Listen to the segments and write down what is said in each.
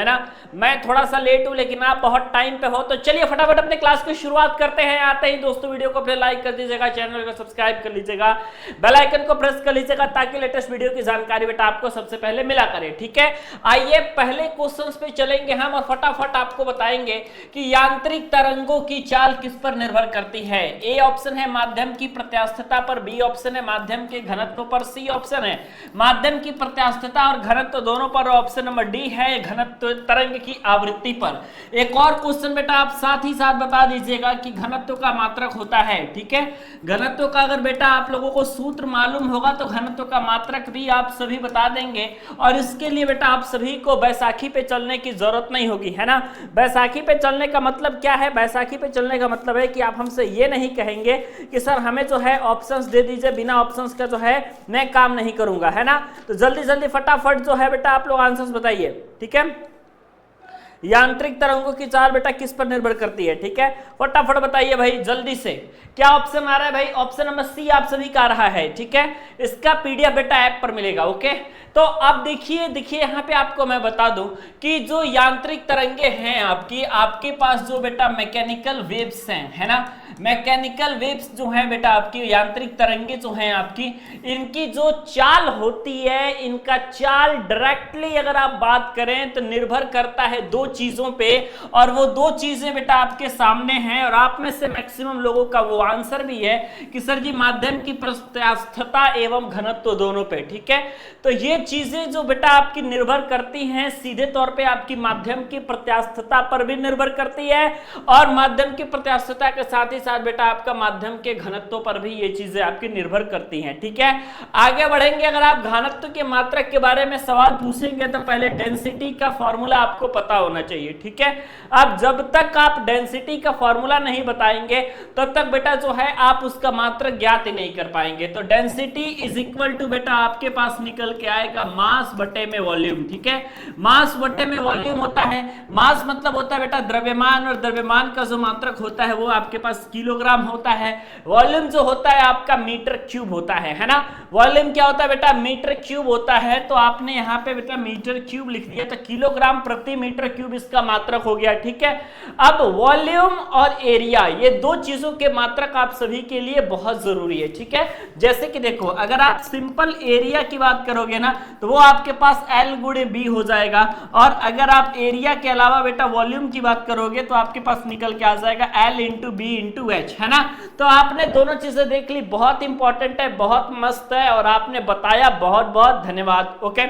ना। मैं थोड़ा सा लेट हूं लेकिन आप बहुत टाइम पे हो, तो चलिए फटाफट अपने क्लास की शुरुआत करते हैं। आते ही दोस्तों वीडियो को अपने लाइक कर दीजिएगा, चैनल को सब्सक्राइब कर लीजिएगा, बेल आइकन को प्रेस कर लीजिएगा ताकि लेटेस्ट वीडियो की जानकारी बेटा आपको सबसे पहले मिला करे। ठीक है, आइए पहले क्वेश्चंस पे चलेंगे हम और फटाफट आपको बताएंगे कि यांत्रिक तरंगों की चाल किस पर निर्भर करती है। ए ऑप्शन है माध्यम की प्रत्यास्थता पर, बी ऑप्शन है माध्यम के घनत्व पर, सी ऑप्शन है माध्यम की प्रत्यास्थता और घनत्व दोनों पर, ऑप्शन नंबर डी है घनत्व तरंग की आवृत्ति पर। एक और क्वेश्चन बेटा आप साथ ही साथ बता दीजिएगा कि घनत्व का मात्रक होता है। ठीक है, घनत्व का अगर बेटा आप लोगों को सूत्र मालूम होगा तो घनत्व का मात्रक भी आप सभी बता देंगे। और इसके लिए बेटा आप सभी को बैसाखी पे चलने की जरूरत नहीं होगी, है ना। बैसाखी पे चलने का मतलब क्या है? बैसाखी पे चलने का मतलब है कि आप हमसे ये नहीं कहेंगे कि सर हमें जो है ऑप्शंस दे दीजिए, बिना ऑप्शंस का जो है मैं काम नहीं करूंगा, है ना। तो जल्दी जल्दी फटाफट जो है बेटा आप लोग आंसर्स बताइए। ठीक है, यांत्रिक तरंगों की चाल बेटा किस पर निर्भर करती है? ठीक है, फटाफट बताइए भाई जल्दी से। क्या ऑप्शन आ रहा है भाई? ऑप्शन नंबर सी आप सभी का आ रहा है। ठीक है, इसका पीडीएफ बेटा ऐप पर मिलेगा। ओके, तो अब देखिए यहाँ पे आपको मैं बता दूं कि जो यांत्रिक तरंगे हैं आपके पास जो बेटा मैकेनिकल वेव्स हैं, है ना, मैकेनिकल वेव्स जो हैं बेटा आपकी यांत्रिक तरंगे जो हैं आपकी, इनकी जो चाल होती है, इनका चाल डायरेक्टली अगर आप बात करें तो निर्भर करता है दो चीजों पे, और वो दो चीजें बेटा आपके सामने हैं और आप में से मैक्सिमम लोगों का वो आंसर भी है कि सर जी माध्यम की प्रत्यास्थता एवं घनत्व दोनों पे। ठीक है, तो ये चीजें जो बेटा आपकी निर्भर करती हैं सीधे तौर पे आपकी माध्यम की प्रत्यास्थता पर भी निर्भर करती है, और माध्यम की प्रत्यास्थता के साथ ही साथ बेटा आपका माध्यम के घनत्व पर भी ये चीजें आपकी निर्भर करती हैं। ठीक है, आगे बढ़ेंगे। अगर आप घनत्व के मात्रक के बारे में सवाल पूछेंगे तो पहले डेंसिटी का फॉर्मूला आपको पता होना चाहिए। ठीक है, अब जब तक आप डेंसिटी का फॉर्मूला नहीं बताएंगे तब तक बेटा जो है आप उसका मात्रक ज्ञात ही नहीं कर पाएंगे। तो डेंसिटी इज इक्वल टू बेटा आपके पास निकल के आएगा मास बटे में वॉल्यूम। ठीक है, मास बटे में वॉल्यूम होता है। मास मतलब होता है बेटा द्रव्यमान, और द्रव्यमान का जो मात्रक होता है वो आपके पास किलोग्राम होता है। वॉल्यूम जो होता है आपका मीटर क्यूब होता है ना। वॉल्यूम क्या होता है बेटा? मीटर क्यूब होता है। तो आपने यहाँ पे बेटा मीटर क्यूब लिख दिया तो किलोग्राम प्रति मीटर क्यूब इसका मात्रक हो गया। ठीक है, अब वॉल्यूम और एरिया ये दो चीजों के मात्रक आप सभी के लिए बहुत जरूरी है। ठीक है, जैसे कि देखो अगर आप सिंपल एरिया की बात करोगे ना तो वो आपके पास L गुणे B हो जाएगा, और अगर आप एरिया के अलावा बेटा वॉल्यूम की बात करोगे तो आपके पास निकल के आ जाएगा L into B into H, है ना। तो आपने दोनों चीजें देख ली, बहुत इंपॉर्टेंट है, बहुत मस्त है, और आपने बताया, बहुत बहुत धन्यवाद। ओके,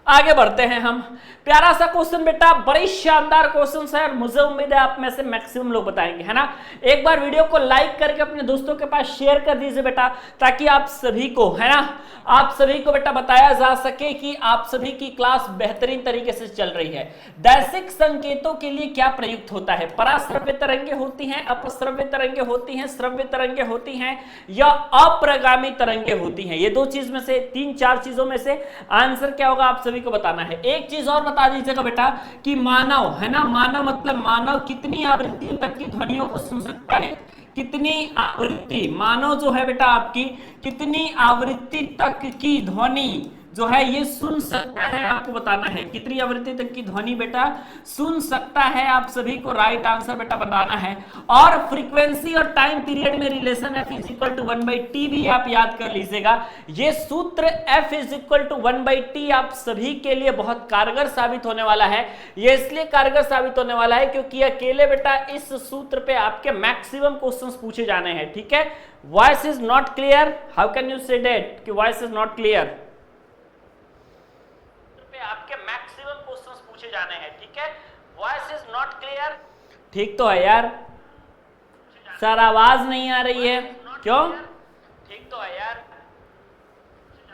आगे बढ़ते हैं हम। प्यारा सा क्वेश्चन बेटा, बड़ी शानदार क्वेश्चन है और मुझे उम्मीद है आप में से मैक्सिमम लोग बताएंगे, है ना। एक बार वीडियो को लाइक करके अपने दोस्तों के पास शेयर कर दीजिए बेटा, ताकि आप सभी को, है ना, आप सभी को बेटा बताया जा सके कि आप सभी की क्लास बेहतरीन तरीके से चल रही है। दैसिक संकेतों के लिए क्या प्रयुक्त होता है? पराश्रव्य तरंगे होती हैं, अपश्रव्य तरंगे होती हैं, श्रव्य तरंगे होती हैं, या अप्रगामी तरंगे होती हैं? ये दो चीज में से, तीन चार चीजों में से आंसर क्या होगा आप सभी को बताना है। एक चीज और बता दीजिएगा बेटा कि मानव, है ना, मानव मतलब मानव कितनी आवृत्ति तक की ध्वनियों को सुन सकता है? कितनी आवृत्ति, मानव जो है बेटा आपकी कितनी आवृत्ति तक की ध्वनि जो है ये सुन सकता है, आपको बताना है कितनी आवृत्ति तक की ध्वनि बेटा सुन सकता है। आप सभी को राइट आंसर बेटा बताना है। और फ्रीक्वेंसी और टाइम पीरियड में relation F is equal to 1/T भी आप याद कर लीजिएगा। ये सूत्र F is equal to 1/T आप सभी के लिए बहुत कारगर साबित होने वाला है। ये इसलिए कारगर साबित होने वाला है क्योंकि अकेले बेटा इस सूत्र पे आपके मैक्सिमम क्वेश्चंस पूछे जाने हैं। ठीक है, voice is not clear? How can you say that कि वॉइस इज नॉट क्लियर? आपके मैक्सिमम क्वेश्चंस पूछे जाने हैं। ठीक है, वॉइस इज नॉट क्लियर? ठीक तो है यार, सर आवाज नहीं आ रही है क्यों? ठीक तो है यार,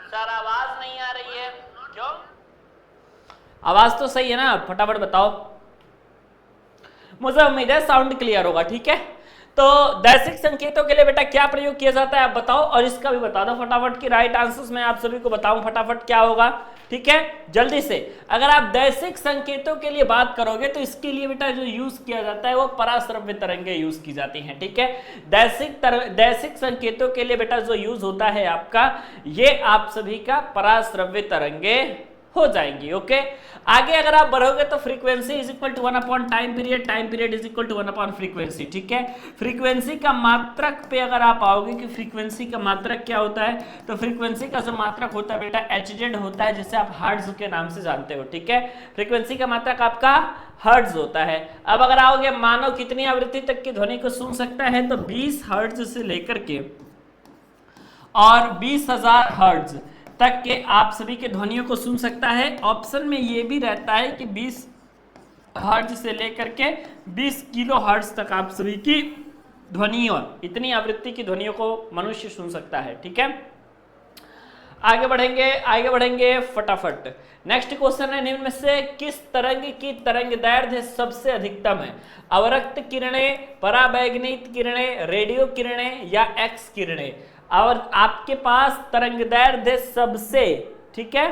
सर आवाज नहीं आ रही है क्यों? आवाज तो सही है ना, फटाफट बताओ। मुझे उम्मीद है साउंड क्लियर होगा। ठीक है, तो दैसिक संकेतों के लिए बेटा क्या प्रयोग किया जाता है आप बताओ, और इसका भी बता दो फटाफट की राइट आंसर्स मैं आप सभी को बताऊं फटाफट क्या होगा। ठीक है, जल्दी से। अगर आप दैसिक संकेतों के लिए बात करोगे तो इसके लिए बेटा जो यूज किया जाता है वो पराश्रव्य तरंगे यूज की जाती हैं। ठीक है, दैसिक संकेतों के लिए बेटा जो यूज होता है आपका, ये आप सभी का पराश्रव्य तरंगे हो जाएंगी। ओके, आगे अगर आप बढ़ोगे तो frequency is equal to 1 upon time period is equal to 1 upon frequency. ठीक है, फ्रीक्वेंसी का मात्रक पे अगर आप आओगे कि फ्रीक्वेंसी का मात्रक क्या होता है, तो फ्रीक्वेंसी का जो मात्रक होता है बेटा hz होता है, जिसे आप हर्ट्ज के नाम से जानते हो। ठीक है, फ्रीक्वेंसी का मात्रक आपका हर्ट्ज होता है। अब अगर आओगे मानव कितनी आवृत्ति तक की ध्वनि को सुन सकता है, तो 20 हर्ट्ज से लेकर के और 20,000 हर्ट्ज तक के आप सभी के ध्वनियों को सुन सकता है। ऑप्शन में ये भी रहता है कि 20 हर्ट्ज से लेकर के 20 किलो हर्ट्ज तक आप सभी की ध्वनियों, इतनी आवृत्ति की ध्वनियों को मनुष्य सुन सकता है। ठीक है, आगे बढ़ेंगे फटाफट। नेक्स्ट क्वेश्चन है, निम्न में से किस तरंग की तरंग दैर्ध्य सबसे अधिकतम है? अवरक्त किरणें, पराबैंगनी किरणें, रेडियो किरणें या एक्स किरणें? और आपके पास तरंगदैर्ध्य सबसे, ठीक है,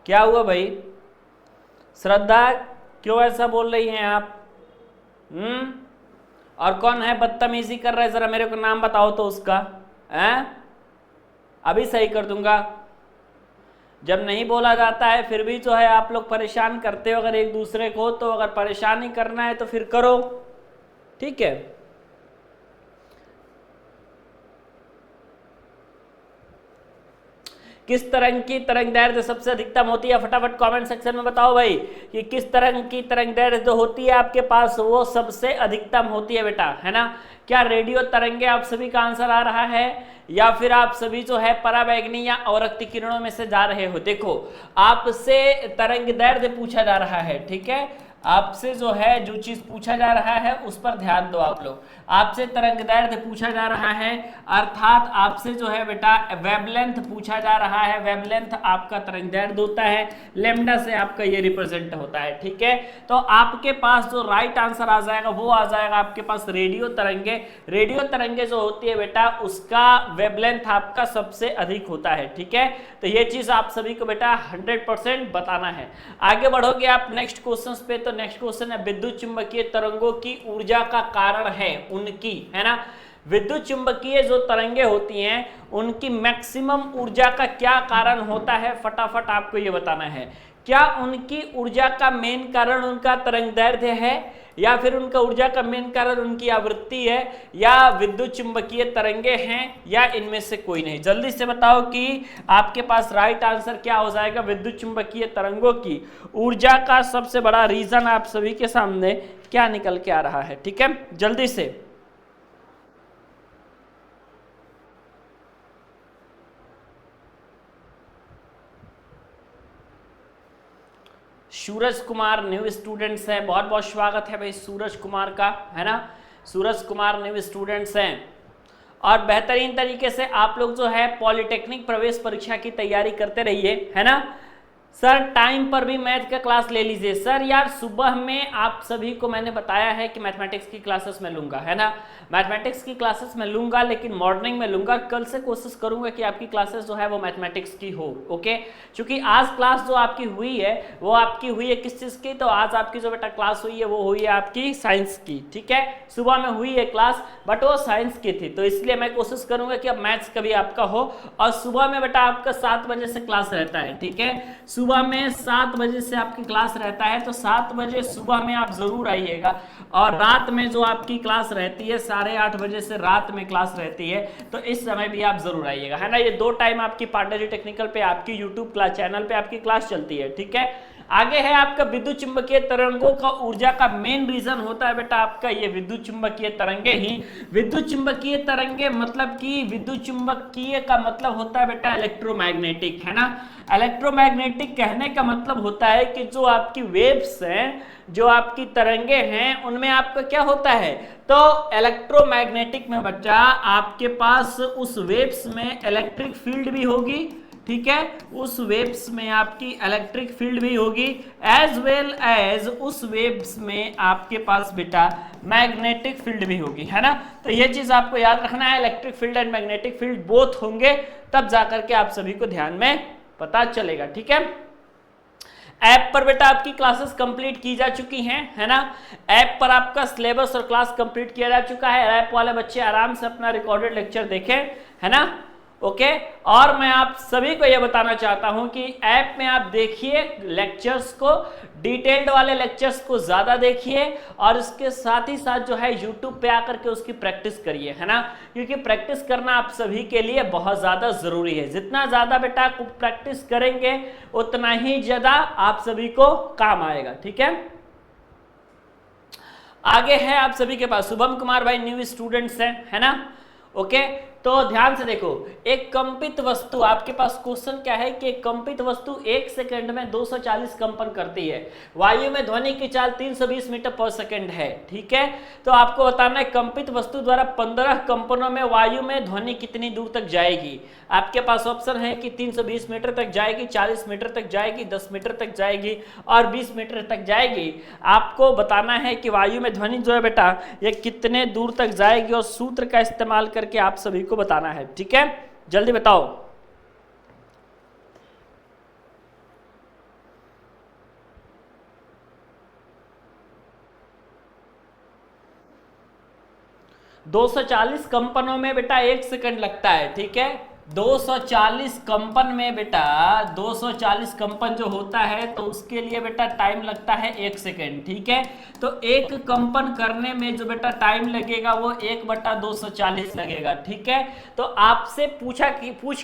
क्या हुआ भाई श्रद्धा, क्यों ऐसा बोल रही हैं आप? और कौन है बदतमीजी कर रहा है, जरा मेरे को नाम बताओ तो उसका, अभी सही कर दूंगा। जब नहीं बोला जाता है फिर भी जो है आप लोग परेशान करते हो अगर एक दूसरे को, तो अगर परेशान ही करना है तो फिर करो। ठीक है, किस तरंग की तरंग दैर्ध्य सबसे अधिकतम होती है? फटाफट कमेंट सेक्शन में बताओ भाई कि किस तरंग की तरंग दैर्ध्य जो होती है आपके पास वो सबसे अधिकतम होती है बेटा, है ना? क्या रेडियो तरंगे आप सभी का आंसर आ रहा है, या फिर आप सभी जो है पराबैंगनी या अवरक्त किरणों में से जा रहे हो? देखो, आपसे तरंग दैर्ध्य पूछा जा रहा है। ठीक है, आपसे जो है जो चीज पूछा जा रहा है उस पर ध्यान दो आप लोग। आपसे तरंगदैर्ध्य पूछा जा रहा है, अर्थात आपसे जो है बेटा वेवलेंथ पूछा जा रहा है। वेवलेंथ आपका तरंगदैर्ध्य होता है, लैम्डा से आपका ये रिप्रेजेंट होता है। ठीक है, तो आपके पास जो राइट आंसर आ जाएगा वो आ जाएगा आपके पास रेडियो तरंगे। रेडियो तरंगे जो होती है बेटा उसका वेवलेंथ आपका सबसे अधिक होता है। ठीक है, तो ये चीज आप सभी को बेटा 100% बताना है। आगे बढ़ोगे आप नेक्स्ट क्वेश्चन पे, तो नेक्स्ट क्वेश्चन है विद्युत चुंबकीय तरंगों की ऊर्जा का कारण है उनकी, है ना? विद्युत चुंबकीय जो तरंगे होती हैं उनकी मैक्सिमम ऊर्जा का क्या कारण होता है? फटाफट आपको ये बताना है। क्या उनकी ऊर्जा का मेन कारण उनका तरंगदैर्ध्य है, या फिर उनका ऊर्जा का मेन कारण उनकी आवृत्ति है, या विद्युत चुंबकीय तरंगे हैं, या इनमें से कोई नहीं? जल्दी से बताओ कि आपके पास राइट आंसर क्या हो जाएगा। विद्युत चुंबकीय तरंगों की ऊर्जा का सबसे बड़ा रीजन आप सभी के सामने क्या निकल के आ रहा है? ठीक है, जल्दी से। सूरज कुमार न्यू स्टूडेंट्स हैं, बहुत बहुत स्वागत है भाई सूरज कुमार का, है ना? सूरज कुमार न्यू स्टूडेंट्स हैं और बेहतरीन तरीके से आप लोग जो है पॉलिटेक्निक प्रवेश परीक्षा की तैयारी करते रहिए, है ना? सर टाइम पर भी मैथ का क्लास ले लीजिए। सर यार सुबह में आप सभी को मैंने बताया है कि मैथमेटिक्स की क्लासेस में लूंगा, है ना? मैथमेटिक्स की क्लासेस में लूंगा, लेकिन मॉर्निंग में लूंगा। कल से कोशिश करूंगा कि आपकी क्लासेस जो है वो मैथमेटिक्स की हो। ओके, क्योंकि आज क्लास जो आपकी हुई है वो आपकी हुई है किस चीज़ की? तो आज आपकी जो बेटा क्लास हुई है वो हुई है आपकी साइंस की। ठीक है, सुबह में हुई है क्लास बट वो साइंस की थी, तो इसलिए मैं कोशिश करूंगा कि अब मैथ्स कभी आपका हो। और सुबह में बेटा आपका 7 बजे से क्लास रहता है। ठीक है, सुबह में 7 बजे से आपकी क्लास रहता है, तो 7 बजे सुबह में आप जरूर आइएगा। और रात में जो आपकी क्लास रहती है 8:30 बजे से रात में क्लास रहती है, तो इस समय भी आप जरूर आइएगा, है ना? ये 2 टाइम आपकी पांडे जी टेक्निकल पे आपकी यूट्यूब क्लास चैनल पे आपकी क्लास चलती है। ठीक है, आगे है आपका विद्युत चुंबकीय तरंगों का ऊर्जा का मेन रीजन होता है बेटा आपका ये विद्युत चुंबकीय तरंगे ही। विद्युत चुंबकीय तरंगे मतलब कि विद्युत चुंबकीय का मतलब होता है बेटा इलेक्ट्रोमैग्नेटिक, है ना? इलेक्ट्रोमैग्नेटिक कहने का मतलब होता है कि जो आपकी वेव्स हैं, जो आपकी तरंगे हैं, उनमें आपका क्या होता है? तो इलेक्ट्रोमैग्नेटिक में बच्चा आपके पास उस वेव्स में इलेक्ट्रिक फील्ड भी होगी। ठीक है, उस वेव्स में आपकी इलेक्ट्रिक फील्ड भी होगी, एज वेल एज उस वेव्स में आपके पास बेटा मैग्नेटिक फील्ड भी होगी, है ना? तो ये चीज आपको याद रखना है, electric field and magnetic field both होंगे, तब जाकर के आप सभी को ध्यान में पता चलेगा। ठीक है, ऐप पर बेटा आपकी क्लासेस कंप्लीट की जा चुकी हैं, है ना? ऐप पर आपका सिलेबस और क्लास कंप्लीट किया जा चुका है। ऐप वाले बच्चे आराम से अपना रिकॉर्डेड लेक्चर देखें, है ना? ओके। और मैं आप सभी को यह बताना चाहता हूं कि ऐप में आप देखिए लेक्चर्स को, डिटेल्ड वाले लेक्चर्स को ज्यादा देखिए और इसके साथ ही साथ जो है यूट्यूब पे आकर के उसकी प्रैक्टिस करिए, है ना, क्योंकि प्रैक्टिस करना आप सभी के लिए बहुत ज्यादा जरूरी है। जितना ज्यादा बेटा प्रैक्टिस करेंगे उतना ही ज्यादा आप सभी को काम आएगा, ठीक है। आगे है आप सभी के पास शुभम कुमार भाई, न्यू स्टूडेंट्स हैं, है ना, ओके। तो ध्यान से देखो, एक कंपित वस्तु, आपके पास क्वेश्चन क्या है कि एक कंपित वस्तु 1 सेकंड में 240 कंपन करती है, वायु में ध्वनि की चाल 320 मीटर पर सेकंड है, ठीक है। तो आपको बताना है कंपित वस्तु द्वारा 15 कंपनों में वायु में ध्वनि कितनी दूर तक जाएगी। आपके पास ऑप्शन है कि 320 मीटर तक जाएगी, 40 मीटर तक जाएगी, 10 मीटर तक जाएगी और 20 मीटर तक जाएगी। आपको बताना है कि वायु में ध्वनि जो है बेटा ये कितने दूर तक जाएगी और सूत्र का इस्तेमाल करके आप सभी को बताना है, ठीक है। जल्दी बताओ। दो 240 कंपनों में बेटा 1 सेकंड लगता है, ठीक है। 240 कंपन में बेटा 240 कंपन जो होता है तो उसके लिए बेटा टाइम लगता है 1 सेकेंड, ठीक है। तो एक कंपन करने में जो बेटा टाइम लगेगा वो 1/240 लगेगा, ठीक है। तो आपसे पूछ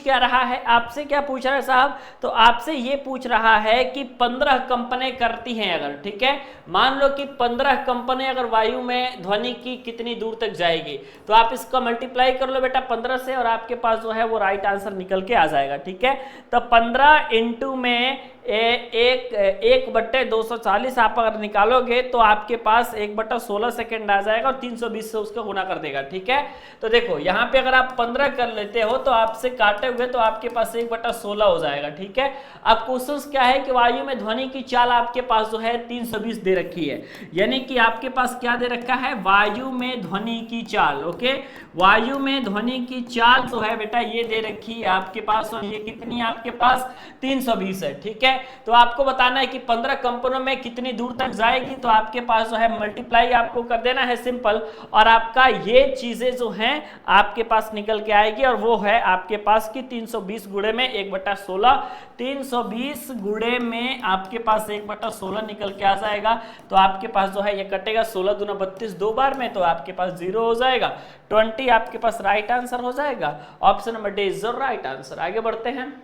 क्या रहा है, आपसे क्या पूछ रहा है साहब, तो आपसे ये पूछ रहा है कि 15 कंपनें करती हैं अगर, ठीक है। मान लो कि 15 कंपनें अगर वायु में ध्वनि की कितनी दूर तक जाएगी, तो आप इसका मल्टीप्लाई कर लो बेटा 15 से और आपके पास जो है वो राइट आंसर निकल के आ जाएगा, ठीक है। तो 15 इंटू में 1/240 आप अगर निकालोगे तो आपके पास 1/16 सेकेंड आ जाएगा और 320 से उसका गुना कर देगा, ठीक है। तो देखो यहाँ पे अगर आप 15 कर लेते हो तो आपसे काटे हुए तो आपके पास 1/16 हो जाएगा, ठीक है। अब क्वेश्चन क्या है कि वायु में ध्वनि की चाल आपके पास जो है 320 दे रखी है, यानी कि आपके पास क्या दे रखा है, वायु में ध्वनि की चाल, ओके। वायु में ध्वनि की चाल जो है बेटा ये दे रखी है आपके पास और ये कितनी है आपके पास 320 है, ठीक है। तो आपको बताना है कि 15 कंपनों में कितनी दूर तक जाएगी, तो आपके पास जो है मल्टीप्लाई आपको कर देना है सिंपल और आपका ये चीजें जो हैं आपके पास निकल के आएगी और वो है आपके पास की 320 गुणे में 1/16, 320 गुणे में आपके पास 1/16 निकल के आ जाएगा। तो आपके पास जो है ये कटेगा 16 दूना 32 दो बार में, तो आपके पास 0 हो जाएगा, 20 आपके पास राइट आंसर हो जाएगा। Option number D is the right answer. आगे बढ़ते हैं,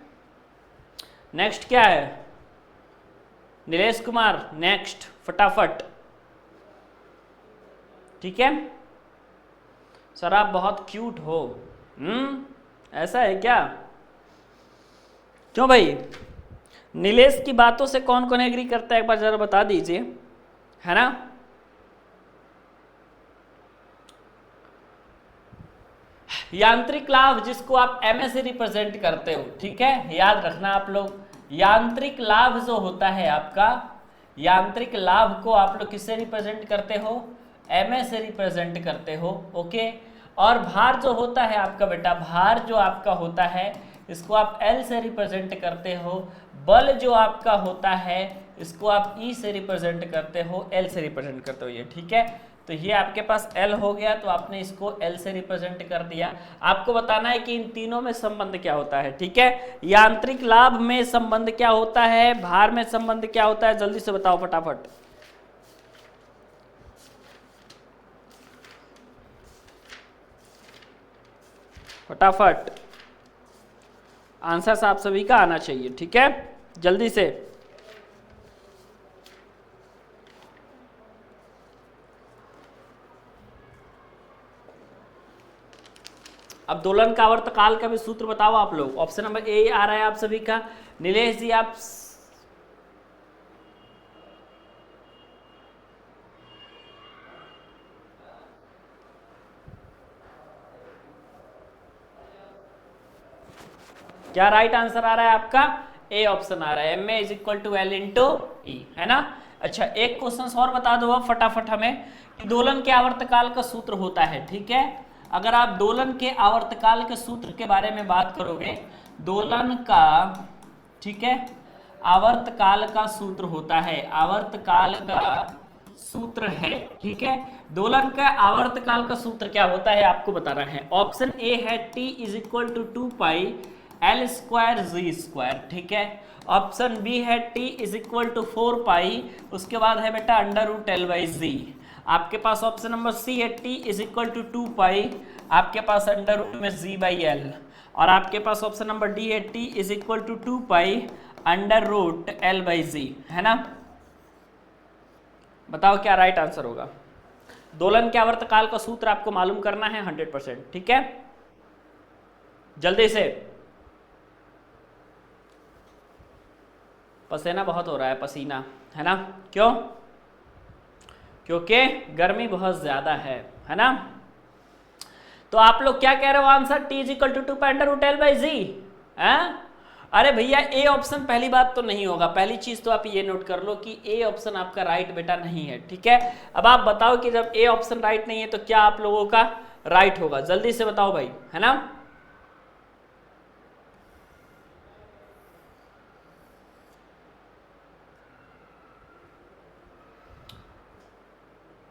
नेक्स्ट क्या है नीलेश कुमार, नेक्स्ट फटाफट, ठीक है। सर आप बहुत क्यूट हो, ऐसा है क्या, क्यों भाई? नीलेश की बातों से कौन कौन एग्री करता है एक बार जरा बता दीजिए, है ना। यांत्रिक लाभ जिसको आप एमए से रिप्रेजेंट करते हो, ठीक है, याद रखना आप लोग, यांत्रिक लाभ जो होता है आपका, यांत्रिक लाभ को आप लोग किससे रिप्रेजेंट करते हो, एमए से रिप्रेजेंट करते हो, ओके। और भार जो होता है आपका बेटा, भार जो आपका होता है इसको आप एल से रिप्रेजेंट करते हो, बल जो आपका होता है इसको आप ई से रिप्रेजेंट करते हो, एल से रिप्रेजेंट करते हो, ये ठीक है। तो ये आपके पास L हो गया, तो आपने इसको L से रिप्रेजेंट कर दिया। आपको बताना है कि इन तीनों में संबंध क्या होता है, ठीक है। यांत्रिक लाभ में संबंध क्या होता है, भार में संबंध क्या होता है, जल्दी से बताओ फटाफट। फटाफट आंसर आप सभी का आना चाहिए, ठीक है, जल्दी से। अब दोलन का आवर्तकाल का भी सूत्र बताओ आप लोग। ऑप्शन नंबर ए आ रहा है आप सभी का। नीलेश जी आप क्या राइट आंसर आ रहा है आपका, ए ऑप्शन आ रहा है, M A is equal to L into E, है ना। अच्छा एक क्वेश्चन और बता दो अब फटाफट हमें, कि दोलन के आवर्तकाल का सूत्र होता है, ठीक है। अगर आप दोलन के आवर्तकाल के सूत्र के बारे में बात करोगे, दोलन का, ठीक है, आवर्तकाल का सूत्र होता है, आवर्तकाल का सूत्र है, ठीक है। दोलन का आवर्तकाल का सूत्र क्या होता है आपको बताना है। ऑप्शन ए है t is equal to 2 pi L square G square, ठीक है। ऑप्शन बी है t is equal to 4 pi, उसके बाद है बेटा under root L by G. आपके पास ऑप्शन नंबर सी है t is equal to 2 pi, आपके पास अंडर रूट में जी बाई एल, और आपके पास ऑप्शन नंबर डी है t is equal to 2 pi under root L by G, है ना। बताओ क्या राइट आंसर होगा। दोलन के आवर्तकाल का सूत्र आपको मालूम करना है 100%, ठीक है। जल्दी से, पसीना बहुत हो रहा है, पसीना, है ना। क्यों? क्योंकि गर्मी बहुत ज्यादा है ना। तो आप लोग क्या कह रहे हो answer t is equal to 2 pi under root L by G. अरे भैया ए ऑप्शन पहली बात तो नहीं होगा। पहली चीज तो आप ये नोट कर लो कि ए ऑप्शन आपका राइट बेटा नहीं है, ठीक है। अब आप बताओ कि जब ए ऑप्शन राइट नहीं है तो क्या आप लोगों का राइट होगा, जल्दी से बताओ भाई, है ना।